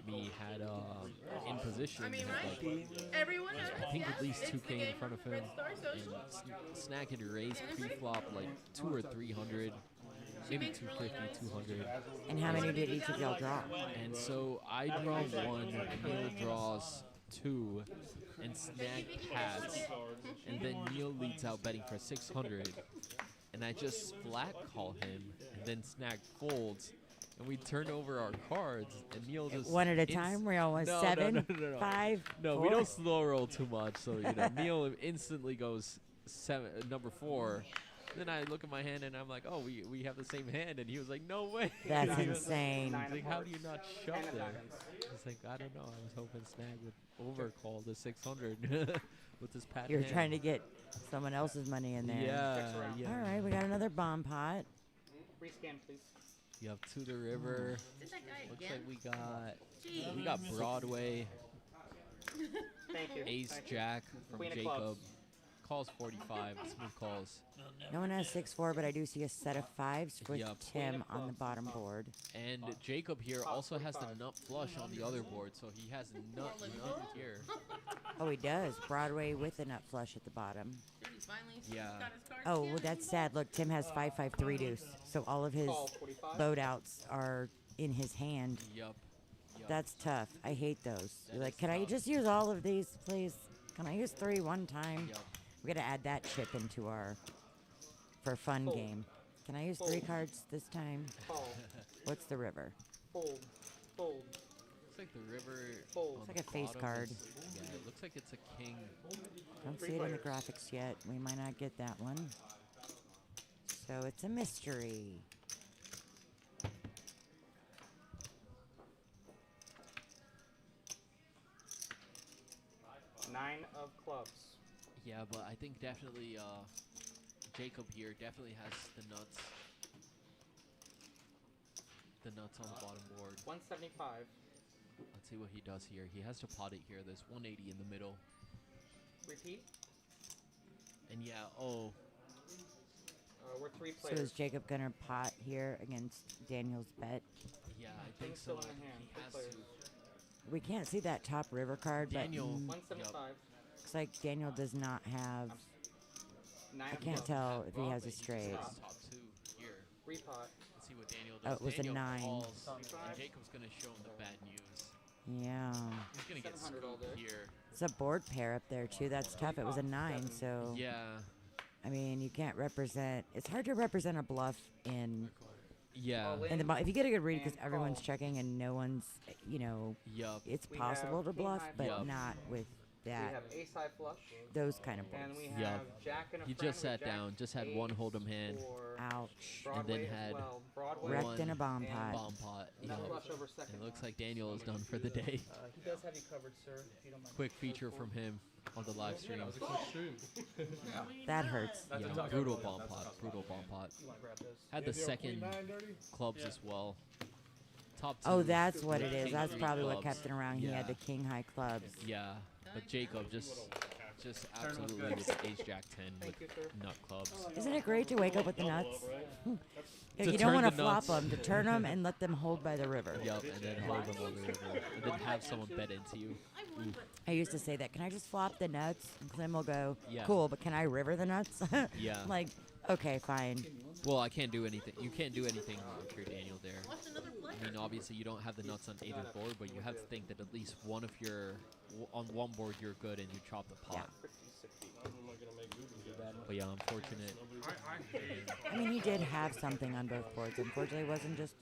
me, had in position, I mean, had right? like Everyone I think at least it's the 2K in game front of him. Red Star And Social. Snag had raised pre-flop like 2 or 300, maybe 250, 200. And how many did each of y'all draw? And so I draw 1, Neil draws 2, and Snag pats, and then Neil leads out betting for 600, and I just flat call him, and then Snag folds, and we turn over our cards, and Neil just One at a time? We all went No, 7, no. 5, No, 4? we don't slow roll too much, so you know Neil instantly goes number 4, Then I look at my hand and I'm like, oh, we have the same hand. And he was like, no way. That's He was insane. Nine like, of how do you hearts. not shove Ten of there? diamonds. It's like, I don't know. I was hoping Snag would overcall the 600 with this pat You're hand. trying to get someone else's money in there. Yeah, around. yeah. All right, we got another bomb pot. Rescan, please. You have To the River. Is it that guy Looks again? like we got Broadway, Thank you. Ace Thank you. Jack from Queen of Jacob. clubs. Calls 45. Smooth calls. No one has 6-4, but I do see a set of 5s with Yup. Tim on the bottom board. And Jacob here also has the nut flush on the other board, so he has nut here. Oh, he does. Broadway with a nut flush at the bottom. Dude, he finally Yeah. got his cards Oh, well, together. that's sad. Look, Tim has 5-5-3 deuce, so all of his Call 45. load outs are in his hand. Yup. That's tough. I hate those. That You're like, is can I tough. just use all of these, please? Can I use 3 one time? Yup. We gotta add that chip into our for fun Fold. game. Can I use 3 Fold. cards this time? Call. What's the river? Fold. Fold. Looks like the river. Fold. on It's like the a face bottom card. yeah, it looks like it's a king. Don't Three see it in the players. graphics yet. We might not get that one. So it's a mystery. Nine of clubs. Yeah, but I think definitely Jacob here definitely has the nuts. The nuts on the bottom board. 175. Let's see what he does here. He has to pot it here. There's 180 in the middle. Repeat. And yeah, oh, We're 3 So players. is Jacob gonna pot here against Daniel's bet? yeah, I think King's so. still in I the think hand. he Two has players. to. We can't see that top river card, Daniel. but 175. looks like Daniel does not have. Nine I of can't clubs. tell if he has Broadway, a straight. just has top 2 here. Repot. Let's see what Daniel Oh, does. it was a Daniel 9. calls, and 75. Jacob's gonna show him the bad news. Yeah, He's gonna get 700 all screwed day. here. it's a board pair up there too. That's tough. It was a 9, so Yeah, I mean you can't represent. It's hard to represent a bluff in yeah, All in the. If you get a good read because And everyone's call. checking and no one's, yup. it's We possible have to king bluff, high but flush. not with We that have ace high flush. those kind of And boards. we have Yup. jack and a He friend just with sat jack, down, just had eight, one hold'em hand. four, Ouch. Broadway then as had well. Broadway. Wrecked in a bomb and pot. Bomb pot. nut Yup. flush over second. It looks like Daniel is done for the day. He does have you covered, sir. If you don't mind. Quick feature from him on the live stream. That was a quick stream. That hurts. That's a Yeah, tough brutal one. bomb That's a pot. tough Brutal spot. bomb pot. You want to grab this? Had the second Dirty? clubs Yeah. as well. Top 2. Oh, that's what it King is. That's three probably what clubs. kept it around. He had Yeah. the king high clubs. Yeah, but Jacob just absolutely good. with ace jack 10 Thank you, with sir. nut clubs. Isn't it great to wake up with the nuts? To You don't turn want to the flop nuts. them, to turn them and let them hold by the river. Yup, and then hold them over the river. And then have someone bet into you. I used to say that. Can I just flop the nuts? And Clem will go, Yeah. cool, but can I river the nuts? Yeah. Like, okay, fine. Well, I can't do anything. You can't do anything if you're Daniel there. What's another player? I mean, obviously you don't have the nuts on either board, but you have to think that at least one of your on one board you're good and you chop the pot. 50, 60. I'm not gonna make boo-boo yet. But yeah, unfortunate. I hate I mean, he did have something on both boards. Unfortunately, it wasn't just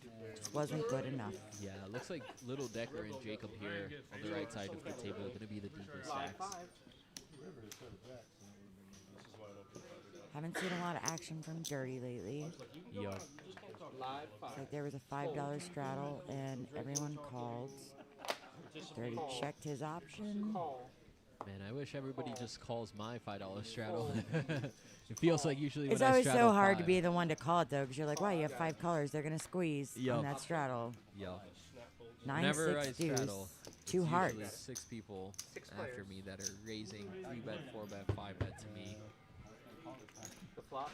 wasn't good enough. Yeah, it looks like Little Decker and Jacob here on the right side of the table are going to be the deepest Live stacks. 5. Haven't seen a lot of action from Dirty lately. Yup. Live 5. Like there was a $5 straddle and everyone called. Dirty checked his option. Call. Man, I wish everybody just calls my $5 straddle. It feels like usually It's when I always straddle so hard to five- be the one to call it though, because you're like, wow, you have 5 colors, they're gonna squeeze Yup. on that straddle. Yup. 9, Whenever I 6 deuce, straddle, it's 2 usually hearts. 6 people 6 after players. me that are raising 3 bet, 4 bet, 5 bet to me. The flop.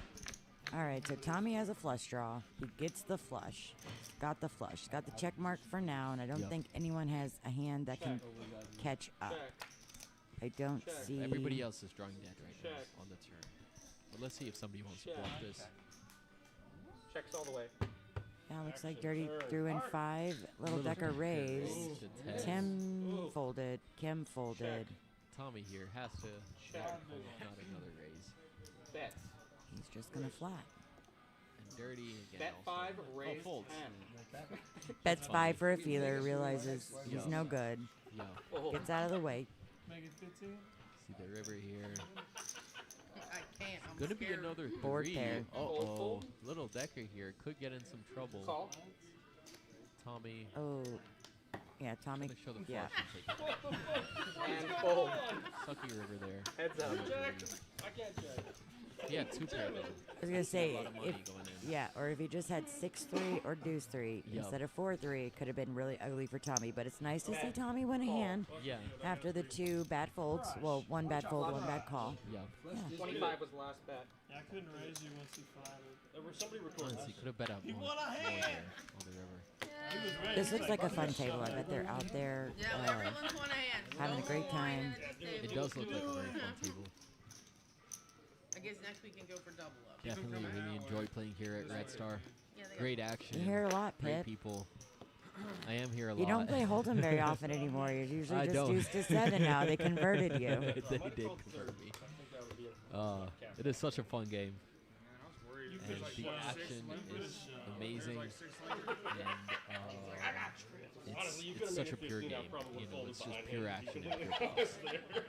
All right, so Tommy has a flush draw. He gets the flush. Got the flush. Got the check mark for now, and I don't Yup. think anyone has a hand that can catch up. Check. I don't Check. see. Everybody else is drawing dead right Check. now on the turn. But let's see if somebody wants to Check. block this. Checks all the way. Yeah, looks like Dirty threw in 5. Little Decker raised. Raised to 10. Tim folded. Kim folded. Tommy here has to Check. not another raise. Bet. He's just gonna flat. And Dirty again. Bet also. 5. Raise folds. 10. Bets 5 for a feeler. Realizes he's no good. Yeah. Oh. Gets out of the way. Make it 15. See the river here. I can't. I'm Gonna be another Board 3. pair. Uh-oh. Fold. Little Decker here. Could get in some trouble. Call. Tommy. Oh, yeah, Tommy. Gonna show the Yeah. flush and take it. And fold. Sucky River there. Heads up. I can't check. He had 2 pair though. I was gonna say, A lot of money if going in. yeah, or if he just had 6-3 or deuce 3 Yup. instead of 4-3, it could have been really ugly for Tommy. But it's nice to see Tommy win a hand Yeah. after the 2 bad folds. Well, 1 bad fold, 1 bad call. Yeah. 25 was the last bet. Yeah, I couldn't raise you once he fired. Somebody recorded Honestly, could have bet out more, won a more hand. there on the river. This looks like a fun table. I bet they're out there Yeah, everyone's won a hand. having a No great more time. hand at this It table. does look like a very fun table. I guess next we can go for double up. Definitely really enjoy playing here at Red Star. Yeah, they got Great action. You hear a lot, Great Pip. people. I am here a lot. You don't play Hold'em very often anymore. You're usually I just don't. used to 7 now. They converted you. They did convert me. It is such a fun game. Man, I was worried. And There's like, the what, action 6 is left? amazing. There's like 6 left? And Honestly, you it's could've such made a it pure 15, I game. probably You know, folded it's just behind pure him. action You and could've pure been pace. there.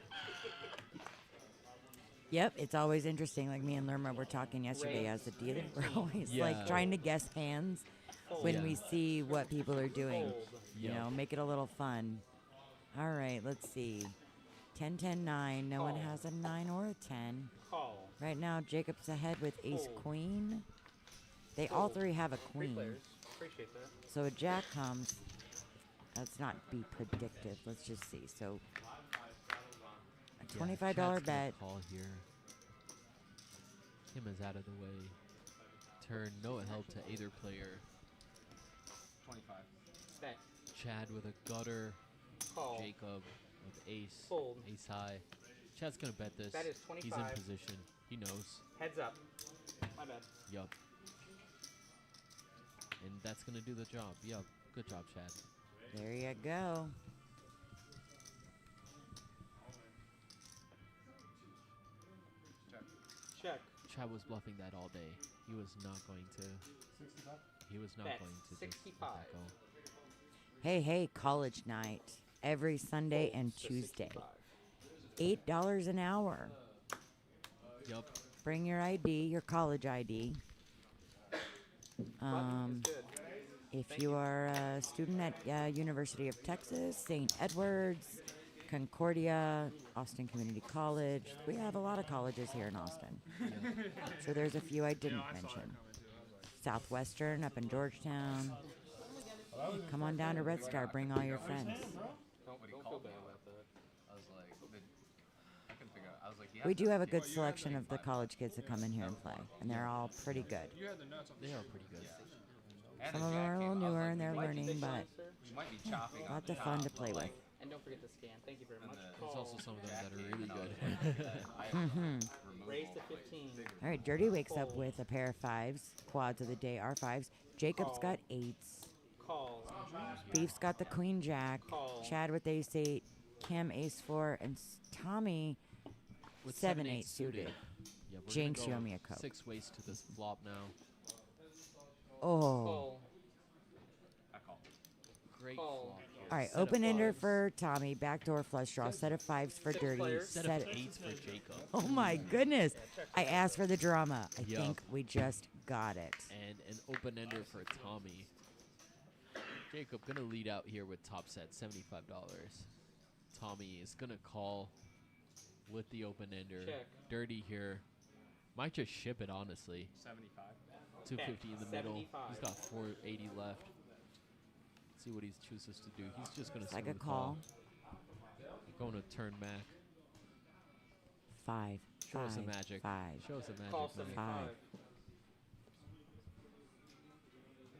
Yep, it's always interesting. Like me and Lerma were talking yesterday as a dealer. We're always Yeah. like trying to guess hands when Yeah. we see what people are doing. Fold. You Yeah. know, make it a little fun. All right, let's see. 10, 10, 9. No one Call. has a 9 or a 10. Call. Right now, Jacob's ahead with ace Fold. queen. They all Fold. 3 have a 3 queen. players. Appreciate that. So a jack comes. Let's not be predictive. Let's just see. So a Yeah, $25 Chad's gonna bet. Call here. Tim is out of the way. Turn, no help to either player. 25. Bet. Chad with a gutter. Call. Jacob with ace. Fold. Ace high. Chad's gonna bet this. That is He's in 25. position. He knows. Heads up. My bad. Yup. And that's gonna do the job. Yup. Good job, Chad. There you go. Check. Chad was bluffing that all day. He was not going to. 65? He was not Bet. going to just let 65. that go. Hey, hey, college night. Every Sunday Fold and to Tuesday. 65. $8 an hour. Yup. Bring your ID, your college ID. Button is good. If Thank you you. are a student at University of Texas, St. Edwards, Concordia, Austin Community College. We have a lot of colleges here in Austin. So there's a few I didn't I saw that mention. coming too. I was like, Southwestern up in Georgetown. Come on down to Red Star. Bring all your friends. Don't feel bad about that. I was like, I couldn't figure out. I was like, We do have a good selection of the college kids that come in here and play, and they're all pretty good. you had the nuts on the They are pretty good. and Some the of them jack are a little came. I was newer like, and they're Why'd you learning, take but mine, sir? You might be chopping on lots the of fun top, to play but, with. like, And don't forget to scan. Thank you very much. There's also some of them that are really good. Raise to 15. All right, Dirty wakes up with a pair of 5s. Quads of the day are 5s. Jacob's got 8s. Call. Beef's got the queen jack. Call. Chad with ace 8. Kim ace 4. And Tommy With 7-8 suited. Yeah, we're Jinx, gonna you go owe me a Coke. 6 ways to this flop now. Oh. Call. I call. Great Call. flop here. All right, Set of open ender 5s. for Tommy. Backdoor flush draw. Set of 5s for Six Dirty. players. Set Set of of 8s for Jacob. Oh my goodness. I asked for the drama. I Yup. think we just got it. And an open ender for Tommy. Jacob gonna lead out here with top set, $75. Tommy is gonna call with the open ender. Check. Dirty here. Might just ship it, honestly. 75. 250 in the middle. 75. He's got 480 left. See what he chooses to do. He's just gonna It's like send a the call. call. Going to turn Mac. 5. Show us the 5, magic. 5. Show us the magic. Call Mac. 75.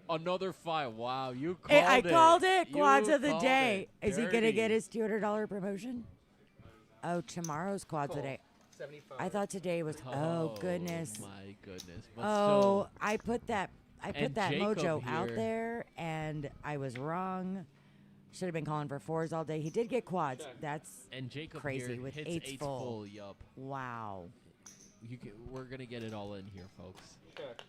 Another 5. Wow, you called Hey, I it. called it. You Quads of the called day. it. Is he going to get Dirty. his $200 promotion? Oh, tomorrow's quads of the Call. day. 75. I thought today was. Oh, goodness. My goodness. But Oh, still, I put that. I put And that Jacob mojo out here. there, and I was wrong. Should have been calling for 4s all day. He did get quads. Check. That's and Jacob crazy here with hits 8s eights full. Yup. wow. We're gonna get it all in here, folks. Check.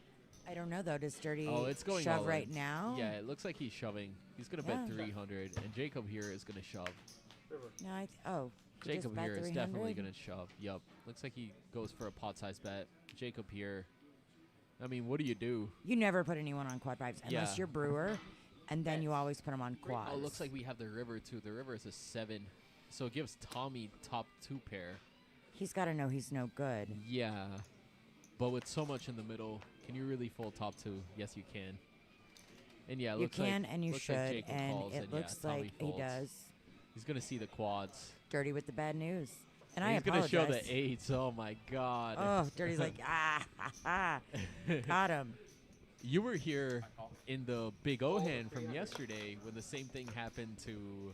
I don't know though. Does Dirty Oh, it's going shove all right in. now? Yeah, it looks like he's shoving. He's gonna Yeah. bet 300, and Jacob here is gonna shove. River. No, You just Jacob bet here is 300? definitely going to shove. Yup. Looks like he goes for a pot size bet. Jacob here. I mean, what do you do? You never put anyone on quad fives unless Yeah. you're brewer, and then you always put them on quads. Oh, looks like we have the river too. The river is a 7. So it gives Tommy top 2 pair. He's got to know he's no good. Yeah. But with so much in the middle, can you really fold top 2? Yes, you can. And yeah, it You looks can like, and you looks like should, Jacob and calls, it yeah, looks Tommy like he folds. does. He's going to see the quads. Dirty with the bad news. And he's I going to show apologize. the 8s. Oh, my God. Oh, Dirty's like, ah, ha, ha. Got him. You were here in the Big O hand from yesterday when the same thing happened to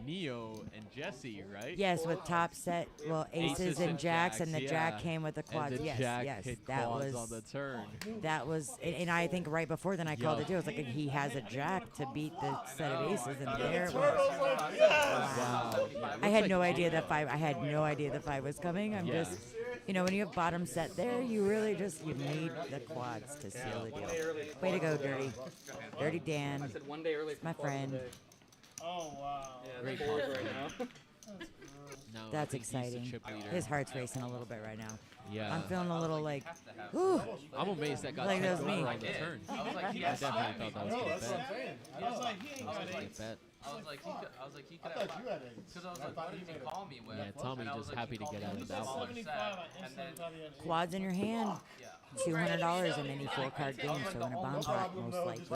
Neo and Jesse, right? Yes, with top set, well, aces and jacks, and the jack yeah. came with the quads. And the yes, jack yes, hit that quads was on the turn. that was, and I think right before then I called Yup. it too. I was like, he has a jack to beat the set of aces, and there it was. Wow. I had no idea that 5. I had no idea the 5 was coming. I'm Yeah. just, when you have bottom set there, you really just you need the quads to seal the deal. Way to go, Dirty. Dirty Dan, I said 1 day early. my for fourth friend. day. Oh, wow. Yeah, Great they're bored call. right now. No, I That's think he's the exciting. chip leader. His heart's racing a little bit right now. Yeah. I'm feeling a little like, whew. I'm amazed that got Like checked that was me. over on the turn. I was like, I definitely thought that was a good bet. I was like, he ain't That got was a good eight. bet. I was like, he could I have. thought you had eight. Because I was like, what did he call me with? Yeah, Tommy And I was just like, happy he to called get me out with of that a one. 75, I and instantly then thought he had eight. Quads in your hand. $200 in any 4-card game, so in a bomb pot, most likely.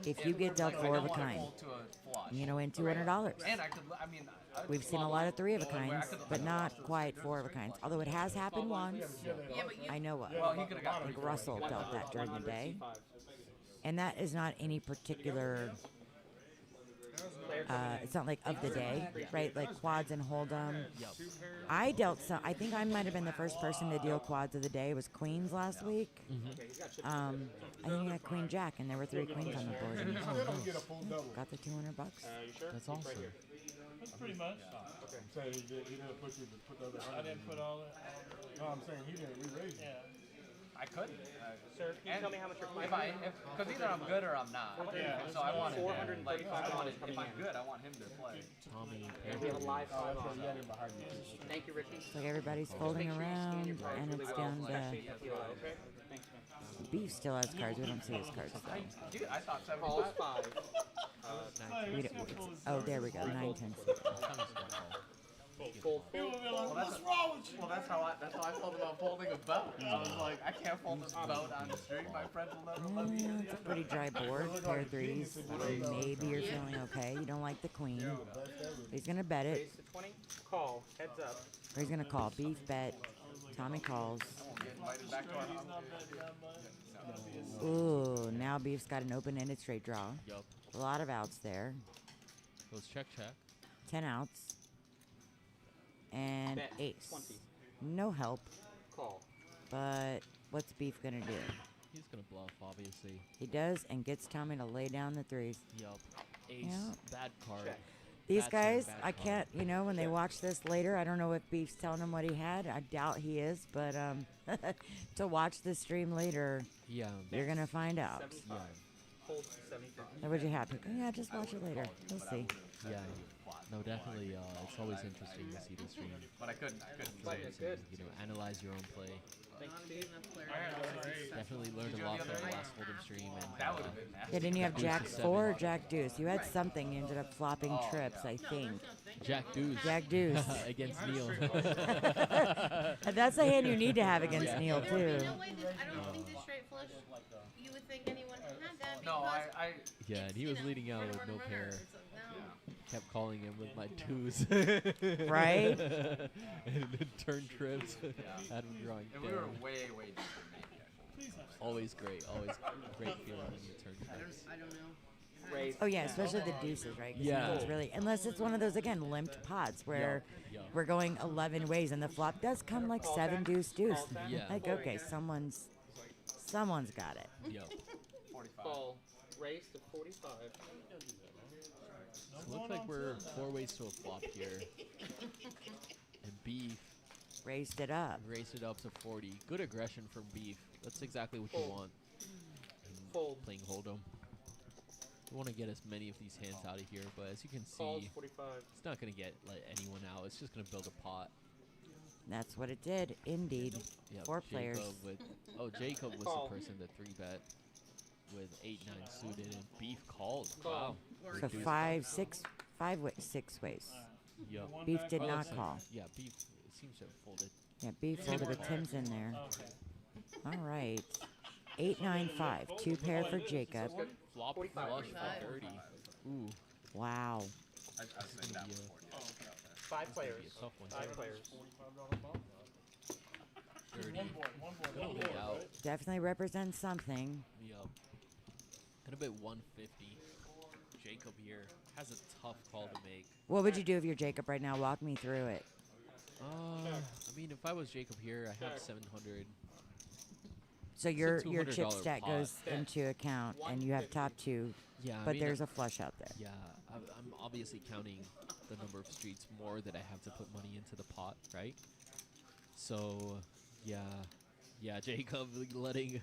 If you get dealt 4 of a kind, you're gonna win $200. And I could, I mean, We've seen a lot of 3 of a kinds, but not quite 4 of a kinds. Although it has happened once. Yeah, but you I know what. well, he could have got I think Russell dealt that during the day, C5. and that is not any particular. It's not like of the day, right? Like quads and hold'em. I dealt some. I think I might have been the first person to deal quads of the day. It was queens last week. I think I got queen jack, and there were 3 queens on the board. And, got the $200. You sure? That's awesome. Right here. That's pretty much. Okay. I'm saying he didn't put the other I didn't put all that. No, I'm saying he didn't re-raise it. Yeah. I couldn't. Sir, can you tell me how much you're If I, because either I'm good or I'm not. Yeah. So I want him. 435 Like, if coming I'm in. good, I want him to play. Tommy. We have a live Oh, 5 that's on. right. You had him behind you. Thank you, Ricky. It's like everybody's folding Make sure you scan your around, cards and really it's well. down to Actually, okay? Thanks, man. Beef still has cards. We don't see his cards though. Dude, I thought Calls 75. 5. We don't, oh, there we go. 9, 10. Fold. Well, that's how I felt about folding a boat. I was like, I can't fold this boat on the stream. My friends will never let me. It's a pretty dry board. Pair of 3s. Maybe you're feeling okay. You don't like the queen. He's gonna bet it, Raise to 20. Call. Heads up. or he's gonna call. Beef bet. Tommy calls. Get invited back to our house. Ooh, now Beef's got an open-ended straight draw. Yup. A lot of outs there. Goes check, check. 10 outs. And Bet. ace. 20. No help, Call. but what's Beef gonna do? He's going to bluff, obviously. He does, and gets Tommy to lay down the 3s. Yup. Ace. Yeah. Bad card. Check. These Bad turn, guys, bad I card. can't, when they watch this later, I don't know if Beef's telling them what he had. I doubt he is, but to watch the stream later, Yeah. you're going to find out. 75. Hold 750. Now, what'd you have? Yeah, just watch it later. We'll see. Yeah. No, definitely. It's always interesting to see the stream. But I couldn't. But yeah, good. Analyze your own play. Thank Not you, getting Steve. enough clarity. Definitely learned a lot from the last Hold'em stream. And That would have been nasty. Yeah, didn't you have Deuce Jack to 4 7. or Jack Deuce? You had something. You ended up flopping trips, I think. Jack Deuce. Jack Deuce. Against Neil. And that's a hand you need to have against Yeah. Neil, There too. would be no way this, I don't think this straight flush, you would think anyone had that because No, I Yeah, and he was leading out with no pair. It's like, no. Kept calling him with my 2s. Right? And then turn trips. Had him drawing and we were down. way deeper than me. Always great. Always great feeling when you turn trips. I don't know. Raise. Oh, yeah, especially the deuces, right? 'Cause Yeah. it's really, unless it's one of those, again, limped pots where Yeah. we're going 11 ways and the flop does come like 7 deuce deuce. Yeah. Like, okay, someone's got it. Yo. 45. Call. Raise to 45. So looks like we're 4 ways to a flop here. And Beef Raised it up. raised it up to 40. Good aggression from Beef. That's exactly what you Fold. want. Fold. Playing Hold'em. You want to get as many of these hands out of here, but as you can Calls see, 45. it's not going to get anyone out. It's just going to build a pot. That's what it did, indeed. Yep, 4 players. Jacob with Jacob was Call. the person that 3-bet with 8-9 suited, and Beef called. Call. Wow. So Reduced. 6 ways. Yep. Beef did Oh, not that's it. call. Yeah, Beef seems to have folded. Yeah, Beef folded with Tim's in there. All right. 8, 9, 5. 2 pair for Jacob. Flop 45. flush for 30. Ooh, Wow. I was saying gonna that be a- before. 5 players. be a tough one. 5 players. 30. One board. Gonna lead out. Definitely represents something. Yup. Gonna bet 150. Jacob here has a tough call to make. What would you do if you're Jacob right now? Walk me through it. I mean, if I was Jacob here, I have 700. So It's a your $200 chip stack pot. goes into account, and you have top 2, Yeah, I but mean, there's a flush out there. yeah, I'm obviously counting the number of streets more that I have to put money into the pot, right? So, yeah, Jacob letting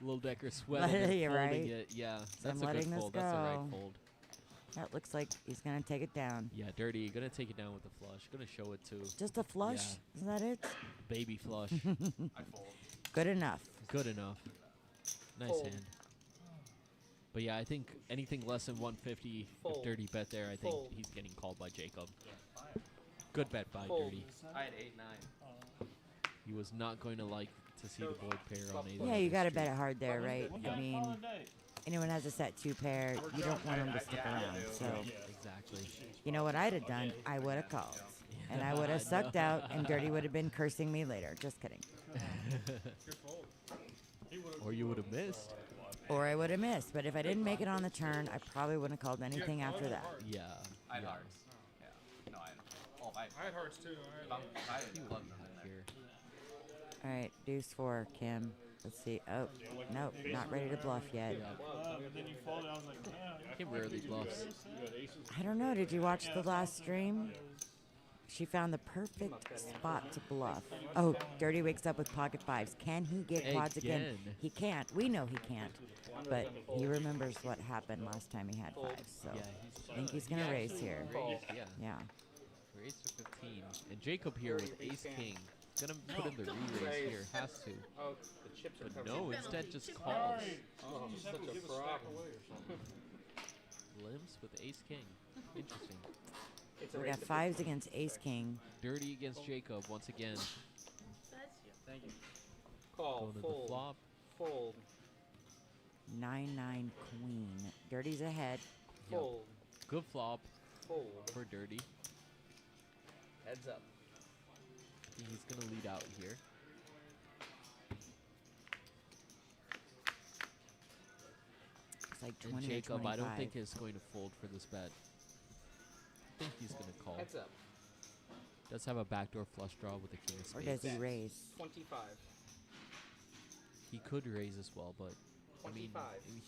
Lil Decker sweat it and Yeah, folding right? it. Yeah, So that's I'm a letting good this fold. That's the right go. fold. That looks like he's going to take it down. Yeah, Dirty, gonna take it down with the flush. Gonna show it too. Just a flush? Yeah. Is that it? Baby flush. I fold. Good enough. Good enough. Nice Fold. hand. But yeah, I think anything less than 150, Fold. if Dirty bet there, I think Fold. he's getting called by Jacob. Good bet by Fold. Dirty. I had 8, 9. He was not going to like to see the board pair on either. Yeah, of you his got to streets. bet it hard there, right? I mean, anyone has a set 2 pair, you don't want them to stick around. So, Exactly. you know what I'd have done? I would have called. And I would have sucked out, and Dirty would have been cursing me later. Just kidding. Or you would have missed. Or I would have missed. But if I didn't make it on the turn, I probably wouldn't have called anything after that. Yeah. I had yeah. hearts. Yeah. No, I had. Oh, I had hearts too. I had clubs in there. Here. All right, deuce 4, Kim. Let's see. Oh, nope, not ready to bluff yet. Then you folded. I was like, damn. He rarely bluffs. I don't know. Did you watch the last stream? She found the perfect spot to bluff. Oh, Dirty wakes up with pocket 5s. Can he get quads again? Again. He can't. We know he can't. But he remembers what happened last time he had 5s. So Yeah, I think he's going to raise here. Raise, yeah. Yeah. Raise to 15. And Jacob here with ace king. Gonna put in the re-raise here. Has to. Oh, the chips are But covered. no, instead just calls. Oh, such a problem. Limbs with ace king. Interesting. It's a We raise got to 5s against ace king. Dirty against Jacob once again. Thank you. Call. Going to the Fold. flop. Fold. 9, 9, queen. Dirty's ahead. Yep. Fold. Good flop Fold. for Dirty. Heads up. He's gonna lead out here. It's like And 20 or Jacob, 25. I don't think is going to fold for this bet. I think he's gonna call. Heads up. Does have a backdoor flush draw with the king of Or spades. does he raise? 25. He could raise as well, but I mean, 25.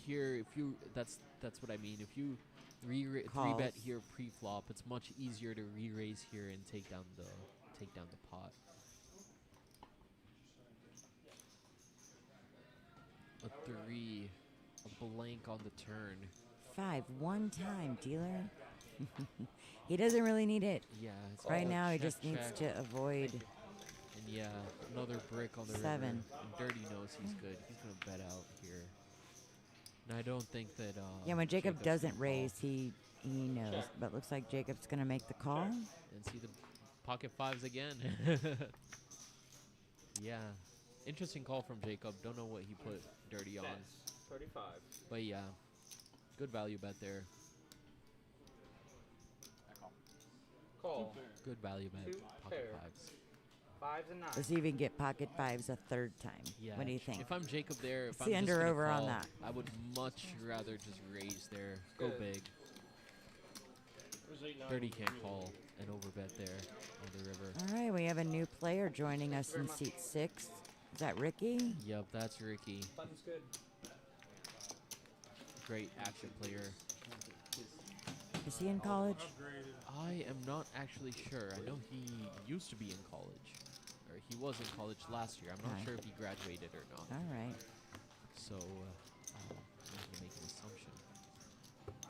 here if you that's what I mean. If you three bet Calls. here pre-flop, it's much easier to re-raise here and take down the pot. A 3, a blank on the turn. 5, one time, dealer. He doesn't really need it. Yeah, it's Right all now, he check, just needs check. to avoid. And yeah, another brick on the 7. river. And Dirty knows he's good. He's gonna bet out here. And I don't think that. Yeah, when Jacob Jacob's doesn't gonna raise, he knows. But looks like Jacob's going to make the call. call. And see the pocket 5s again. Yeah, interesting call from Jacob. Don't know what he put Dirty on, 35. but yeah, good value bet there. Call. Good value bet. Two Pocket pair. 5s. 5s and 9s. Let's even get pocket 5s a 3rd time. Yeah. What do you think? If I'm Jacob there, if What's I'm the just under gonna over on call, that? I would much rather just raise there. Go Good. big. Dirty can't call and overbet there on the river. All right, we have a new player joining us very in much. seat 6. Is that Ricky? Yep, that's Ricky. Button's good. Great action player. Is he in college? I am not actually sure. I know he used to be in college. Or he was in college last year. I'm not Right. sure if he graduated or not. All right. So, I'm going to make an assumption.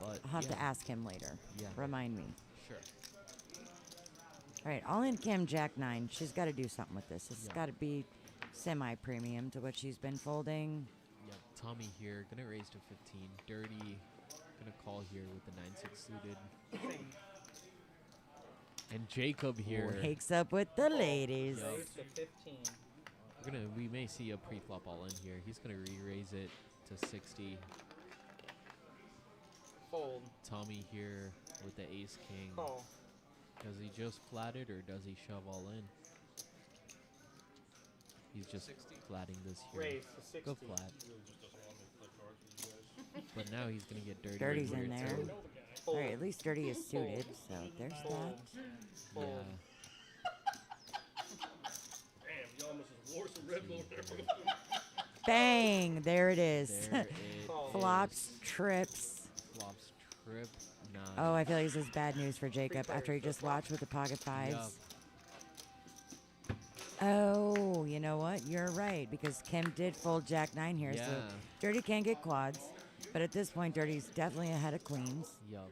But I'll have yeah, to ask him later. Yeah. Remind me. Sure. All right, all in Kim, Jack 9. She's got to do something with this. It's Yeah. got to be semi-premium to what she's been folding. Yep. Tommy here, gonna raise to 15. Dirty, gonna call here with the 9-6 suited. And Jacob here. Wakes up with the ladies. Yup. Raise to 15. We may see a pre-flop all in here. He's gonna re-raise it to 60. Fold. Tommy here with the ace king. Call. Does he just flat it or does he shove all in? He's just flatting this here. Raise to 60. Go flat. But now he's gonna get dirty. Dirty's here in there. too. All right, at least Dirty is suited, so there's that. Yeah. Fold. Damn, you almost just wore some Red Bull there. Bang! There it is. There it Flops, is. trips. Flops, trip, 9. Oh, I feel like this is bad news for Jacob after he just watched with the pocket fives. Yup. Oh, you know what? You're right, because Kim did fold Jack 9 here, so Yeah. Dirty can get quads. But at this point, Dirty's definitely ahead of Queens. Yup.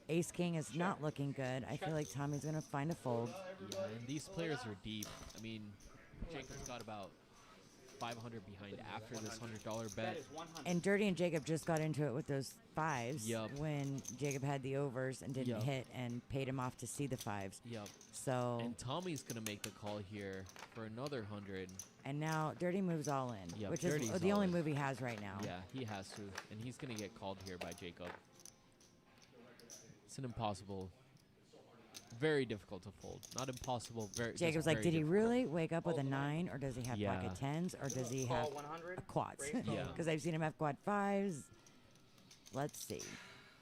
Ace King is not looking good. I feel like Tommy's going to find a fold. Yeah, and these players are deep. I mean, Jacob's got about 500 behind after this $100 That bet. is 100. And Dirty and Jacob just got into it with those fives Yup. when Jacob had the overs and didn't Yup. hit and paid him off to see the fives. Yup. So, And Tommy's gonna make the call here for another 100. and now Dirty moves all in, Yup, which is Dirty's the all only in. move he has right now. Yeah, he has to, and he's gonna get called here by Jacob. It's an impossible, very difficult to fold. Not impossible, very. just Jacob's like, very did he difficult. really wake up with a 9, or does he have Yeah. pocket 10s, or does he have Call 100. quads? Raise Yeah. Because I've seen him have quad 5s. Let's see.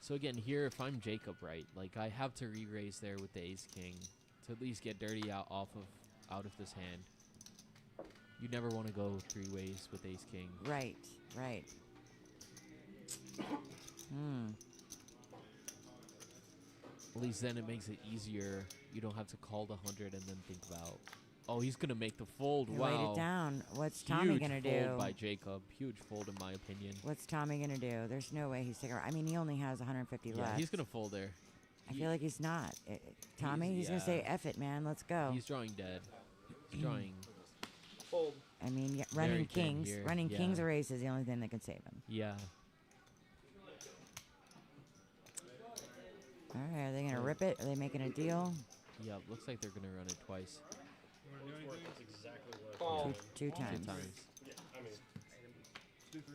So again, here, if I'm Jacob, right, like I have to re-raise there with the ace king to at least get Dirty out of this hand. You never want to go 3 ways with ace king. Right, right. At least then it makes it easier. You don't have to call the 100 and then think about, oh, he's gonna make the fold. You Wow. Wait it down. What's Tommy Huge gonna fold do? by Jacob. Huge fold in my opinion. What's Tommy gonna do? There's no way he's taking. I mean, he only has 150 Yeah, left. he's gonna fold there. I feel like he's not. Tommy, he's gonna say, yeah. "F it, man. Let's go." He's drawing dead. He's drawing. Fold. I mean, yeah, Very running thin kings, here, running kings yeah. or ace is the only thing that can save him. Yeah. All right, are they gonna rip it? Are they making a deal? Yep. Looks like they're gonna run it twice. You want to do anything? That's exactly what Call. Two 2 times. times. I mean,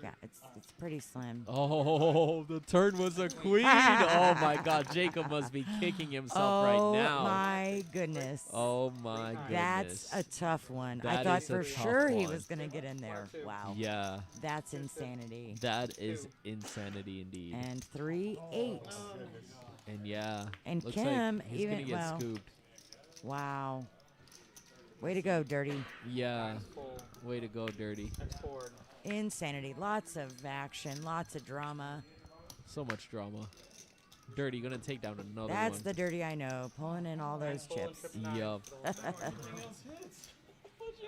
Yeah, it's pretty slim. Oh, the turn was a queen. Oh my God, Jacob must be kicking himself right now. Oh my goodness. Oh my goodness. That's a tough one. I That thought is a for tough sure he one. was gonna get in there. Wow. Yeah, That's insanity. that is insanity indeed. And 3-8. And yeah, And looks Kim, like he's even gonna get well, scooped. wow. Way to go, Dirty. Yeah, Fold. way to go, Dirty. Next board. Insanity. Lots of action. Lots of drama. So much drama. Dirty gonna take down another That's one. the Dirty I know. Pulling in all those Full and chips. triple nine. Yup. So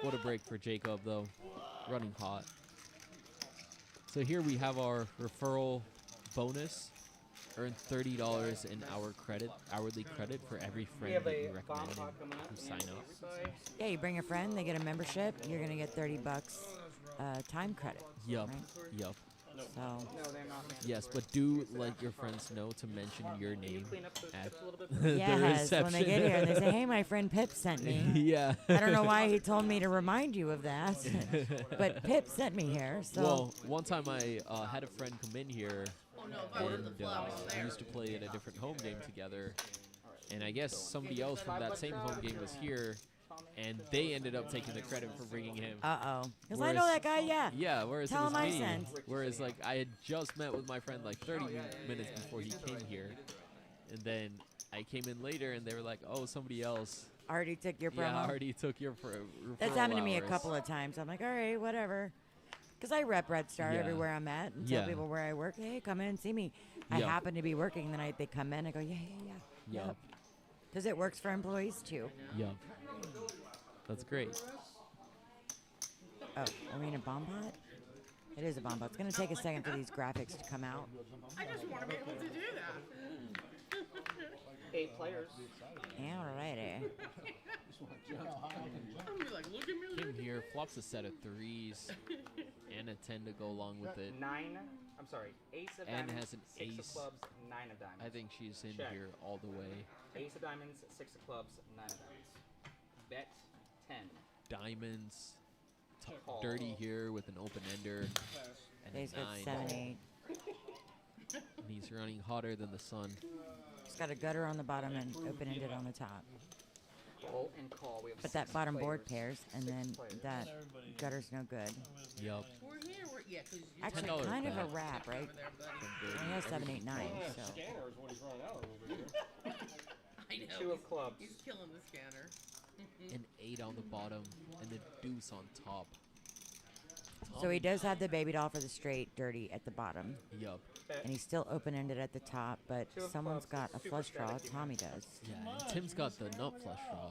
What a break for Jacob though. Running hot. So here we have our referral bonus. Earn $30 in hourly credit for every we friend have that you a bomb recommend pot coming up. who sign up. Everybody. Yeah, you bring a friend, they get a membership. You're gonna get $30 time credit. Yup. Right. Yup. So No, they're not mandatory. Yes, but do let your friends know to mention your Can you name clean up the at chips a little bit? the yes, when they reception. get here and they say, "Hey, my friend Pip sent me." Yeah. I don't know why he told me to remind you of that, but Pip sent me here. So Well, one time I had a friend come in here, Oh no, if I wanted the and flowers we there. used to play in a different home game together. And I guess somebody else from that same home game was here, and they ended up taking the credit for bringing him. because I know Whereas- that guy. Yeah. Yeah, whereas Tell it was him I me. sent. Whereas like I had just met with my friend like 30 minutes before he came here, and then I came in later and they were like, "Oh, somebody else." Already took your promo. Yeah, I already took your referral That's happened to me a hours. couple of times. I'm like, all right, whatever. Because I rep Red Star Yeah. everywhere I'm at and tell Yeah. people where I work, hey, come in and see me. I Yeah. happen to be working the night they come in. I go, yeah. Yup. Because it works for employees too. Yup. That's great. Oh, are we in a bomb pot? It is a bomb bot. It's going to take a second for these graphics to come out. I just want to be able to do that. 8 players. Alrighty. I'm be like, look at me, Kim look at here me. flops a set of 3s and a 10 to go along with it. 9. I'm sorry. Ace of And diamonds. has an 6 ace. of clubs. 9 of diamonds. I think she's in Check. here all the way. Ace of diamonds. 6 of clubs. 9 of diamonds. Bet 10. Diamonds. Call. Dirty here with an open ender. And He's a got 9. 7, 8. And he's running hotter than the sun. He's got a gutter on the bottom and open-ended on the top. Call and call. We have But 6 that bottom board players. pairs, and then that gutter's no good. Yup. We're here, yeah, because you Actually, $10 kind of a bet. wrap, right? over there, buddy. He has 7, 8, 9, so. Scanner is what he's running out of over here. I know. 2 of clubs. He's killing the scanner. An 8 on the bottom and a deuce on top. So he does have the baby doll for the straight dirty at the bottom. Yup. Bet. And he's still open-ended at the top, but 2 of someone's clubs, got a super flush draw. static human. Tommy does. Yeah, and Tim's got the nut flush draw.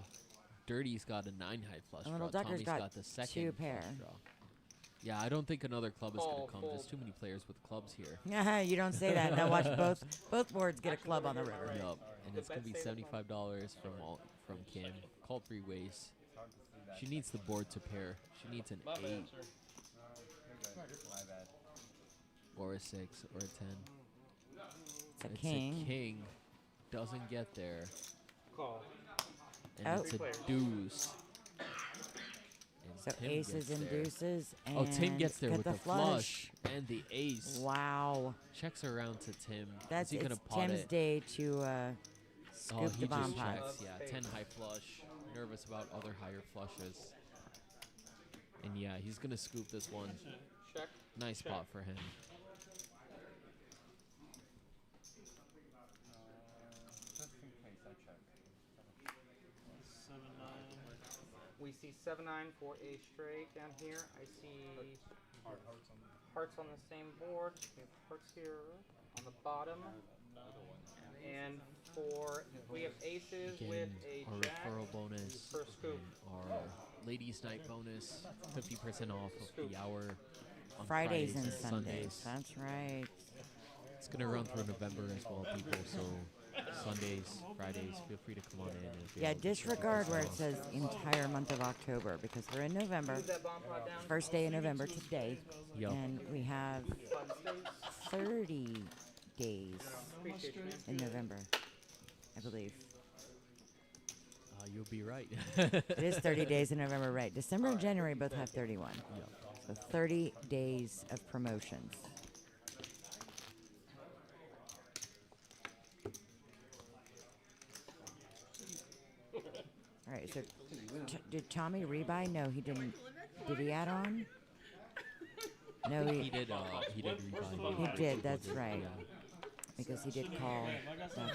Dirty's got a 9 high flush And draw. Little Ducker's Tommy's got the second 2 flush pair. draw. Yeah, I don't think another club is Call, going to come. There's fold. too many players with clubs here. You don't say that. Now watch both boards get a club on the river. Yup. And it's going to be $75 from Kim. Call 3 ways. She needs the board to pair. She needs an My 8 bad, sir. My bad. or a 6 or a 10. It's a It's king. a king. Doesn't get there. Call. And Oh. it's a 3 players. deuce. And So Tim aces gets and there. deuces, and Oh, Tim gets there get with the the flush and the ace. Wow, Checks around to Tim. that's Is he gonna it's pot Tim's it? day to scoop Oh, the he bomb just pot. checks. Yeah, 10 high flush. Nervous about other higher flushes. And yeah, he's gonna scoop this one. Check. Nice Check. spot for him. Just in case I check. 7, 9. We see 7, 9 for a straight down here. I see hearts on the same board. We have hearts here on the bottom. And we have aces Again, with a our jack. referral bonus, for scoop. and our ladies' night bonus, 50% off of Scoop. the hour on Fridays and Sundays. That's right. It's gonna run through November as well, people. So Sundays, Fridays, feel free to come on in. And be Yeah, able to check disregard us where it out. says entire month of October because we're in November. Move that bomb pot down. First day of November today, Yup. and we have Fun stays. 30 days Appreciate you, man. in November, I believe. You'll be right. It is 30 days in November, right? December and January both have 31. Yup. So 30 days of promotions. All right, so did Tommy rebuy? No, he didn't. Did he add on? No, He he did. He did rebuy. He did, that's right. Yeah. because he did call. That's right.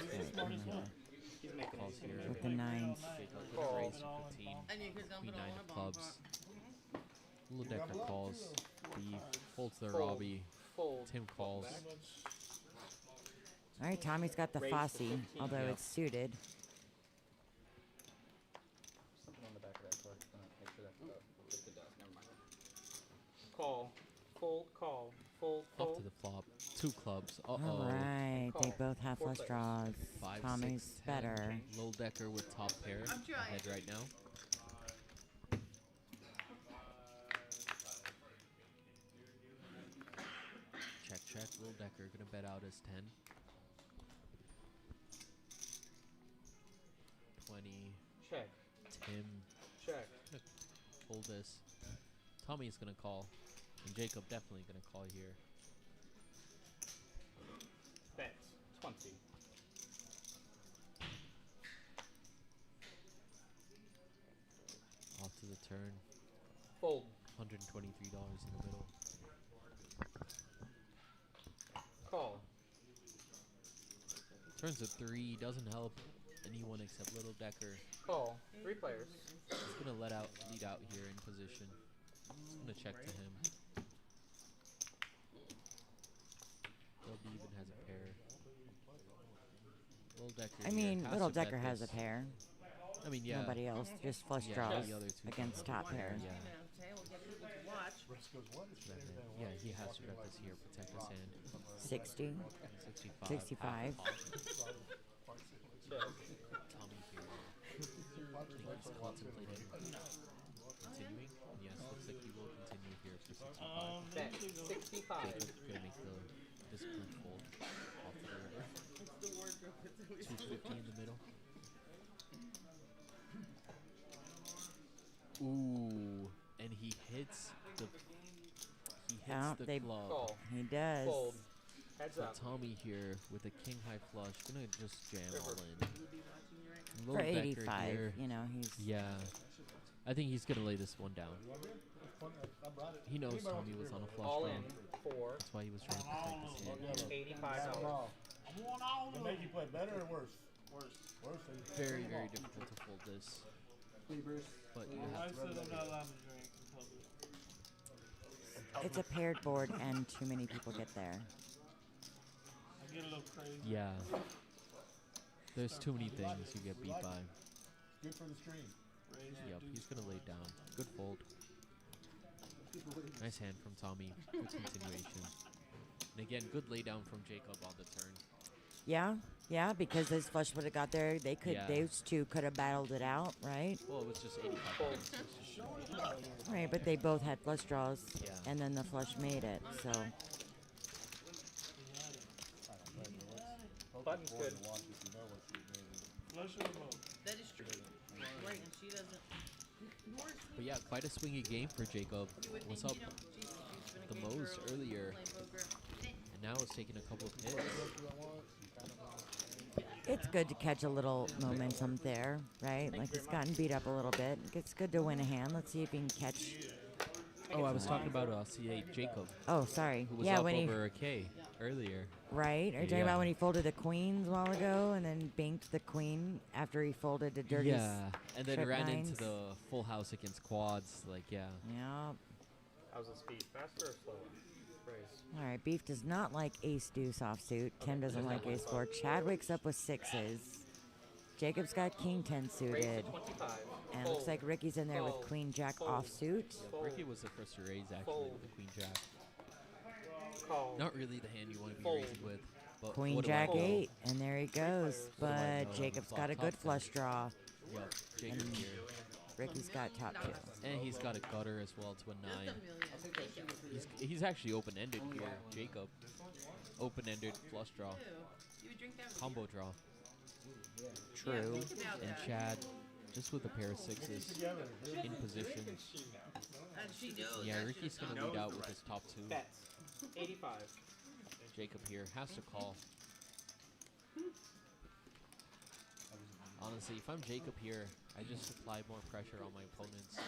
He's making Calls it. here. With the nines. Take out the raise of 15. And you could dump Queen it all 9 in a of bomb clubs. pot. Little Decker calls. The folds the Fold. Robbie. Fold. Tim calls. All right, Tommy's got the Raise for Fosse, 15. although Yeah. it's suited. Something on the back of that card. Make sure that's it does. Never mind. Call. Fold. Call. Fold. Up Fold. to the flop. 2 clubs. Uh All oh. right, they Call. both have 4 flush players. draws. 5, Tommy's 6, 10. better. Little Decker with top pair. I'm trying. Ahead right now. Check, check. Little Decker gonna bet out as 10. 20. Check. Tim. Check. Hold this. Tommy's gonna call. And Jacob definitely gonna call here. Bet. 20. Off to the turn. Fold. $123 in the middle. Call. Turns a 3. Doesn't help anyone except Little Decker. Call. 3 players. He's gonna lead out here in position. He's gonna check to him. Double even has a pair. Little Decker. I here mean, has Little to bet Decker has a this. pair. I mean, yeah. Nobody else, just flush Yeah, draws the other two against top pair. Yeah. You know, say we'll get people to watch. Yeah, he has to bet this here, protect his hand. 60, 65. 65. Tommy here. I think he's contemplating continuing. Yes, looks like he will continue here for 65. Bet 65. Jacob's gonna make the disciplined fold off the river. It's the wardrobe. It's always 250 in the middle. Ooh, and he hits the Yeah, they- club. Call. He does. Fold. Heads So up. Tommy here with a king high flush, gonna just jam all in. He would be watching you right now. For Low Becker 85, here. you know, he's... Yeah, I think he's gonna lay this one down. He knows Tommy was on a flush All draw. in for That's why he was trying to protect his hand. $85. They make you play better or worse? Worse. Worse. Very, very difficult to fold this. But you I have said to. I'm not allowed to drink in public. It's a paired board, and too many people get there. I get a little crazy. Yeah. There's too many things you get beat by. Good for the stream. Raise your Yep, deuce. he's gonna lay it down. Good fold. Nice hand from Tommy. Good continuation. And again, good lay down from Jacob on the turn. Yeah, yeah, because his flush would have got there. They could, Yeah. those two could have battled it out, right? Well, it was just 85 Fold. points. Right, but they both had flush draws, Yeah. and then the flush made it. So Button's good. Flush or remote? That is true. Right, and she doesn't. Nor is he. But yeah, quite a swingy game for Jacob. You would What's think, up? you know, she's been a The game Moe's girl, earlier. playing poker. And now it's taking a couple of hits. it's good to catch a little momentum there, right? Like he's gotten beat up a little bit. It's good to win a hand. Let's see if he can catch. Oh, I was talking about C8 Jacob, Oh, sorry. who was Yeah, up when he over a K earlier. right. Are you talking Yeah. about when he folded the queens a while ago, and then banked the queen after he folded the dirty? Yeah, and then trip ran nines. into the full house against quads. Like, yeah. Yeah. How's the speed? Faster or slower? Raise. All right. Beef does not like ace deuce offsuit. Tim doesn't like ace four. Chad wakes up with sixes. Jacob's got king 10 Raise to suited. 25. And it looks like Ricky's in there with Fold. queen jack Fold. offsuit. Fold. Ricky was the first to raise actually Fold. with the queen jack. Call. Not really the hand you want to be Fold. raising with. But Queen what do I jack know? 8. And there he goes. players. What do I But know? Jacob's Flop got a top good ten. flush draw. Yup, Jacob here. Ricky's got top 2. And he's got a gutter as well to a 9. Just a million. Thank you. He's actually open-ended here, Jacob. Open-ended flush draw. Ew. You would drink that with Combo draw. Yeah, True. think about And that. Chad, just with a pair of sixes, in position. And she knows. Yeah, that Ricky's shit is going to not- lead out with his top 2. Bets. 85. Jacob here has to call. Honestly, if I'm Jacob here, I just apply more pressure on my opponents.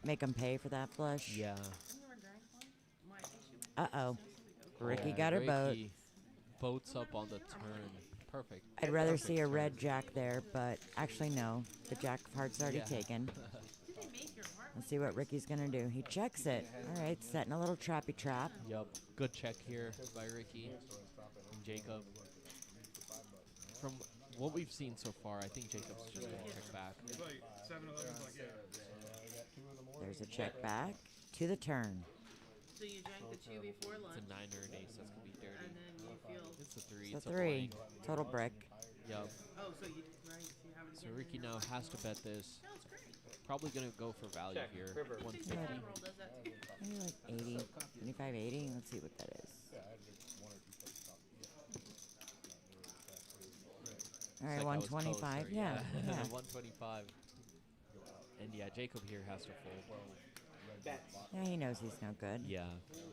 Make him pay for that flush. Yeah. I've never drank one. My issue. Uh-oh. Ricky Yeah, got her boat. Ricky boats up on the turn. Perfect. I'd rather Perfect see a turn. red jack there, but actually no. The jack of hearts already Yeah. taken. Did they make your heart? Let's see what Ricky's gonna do. He checks it. All right, setting a little trappy trap. Yup. Good check here by Ricky and Jacob. From what we've seen so far, I think Jacob's just going to check back. It's like 7-Eleven's like, yeah. There's a check back to the turn. So you drank the two before It's lunch, a 9 or an ace. That's going to be dirty. and then you feel. It's a 3. It's It's a 3. blank. Total brick. Yup. Oh, so you right? So you have it So again, Ricky and you're now like, has to bet this. No, it's great. Probably going to go for value Check. here. River. I think 150. roll does that too. Maybe like 80, 75, 80. Let's see what that is. All right, It's like I was 125. closer, Yeah. yeah. 125. And yeah, Jacob here has to fold. Bets. Yeah, he knows he's no good. Yeah.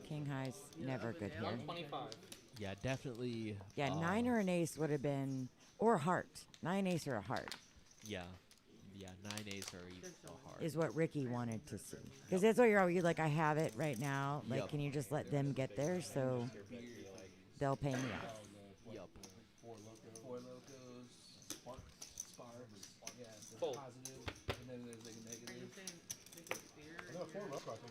King high's never good here. 125. Yeah, definitely. Yeah, 9 or an ace would have been, or a heart. 9 ace or a heart Yeah. Yeah, 9 ace or even a heart. is what Ricky wanted to see. Because that's what you're like, I have it right now. Like, Yup. can you just let them get there so they'll pay me off? Yup. Four locos, sparks, yeah, the Fold. positive, and then there's like a Are you negative. saying they could steer? I know 4 loco, I think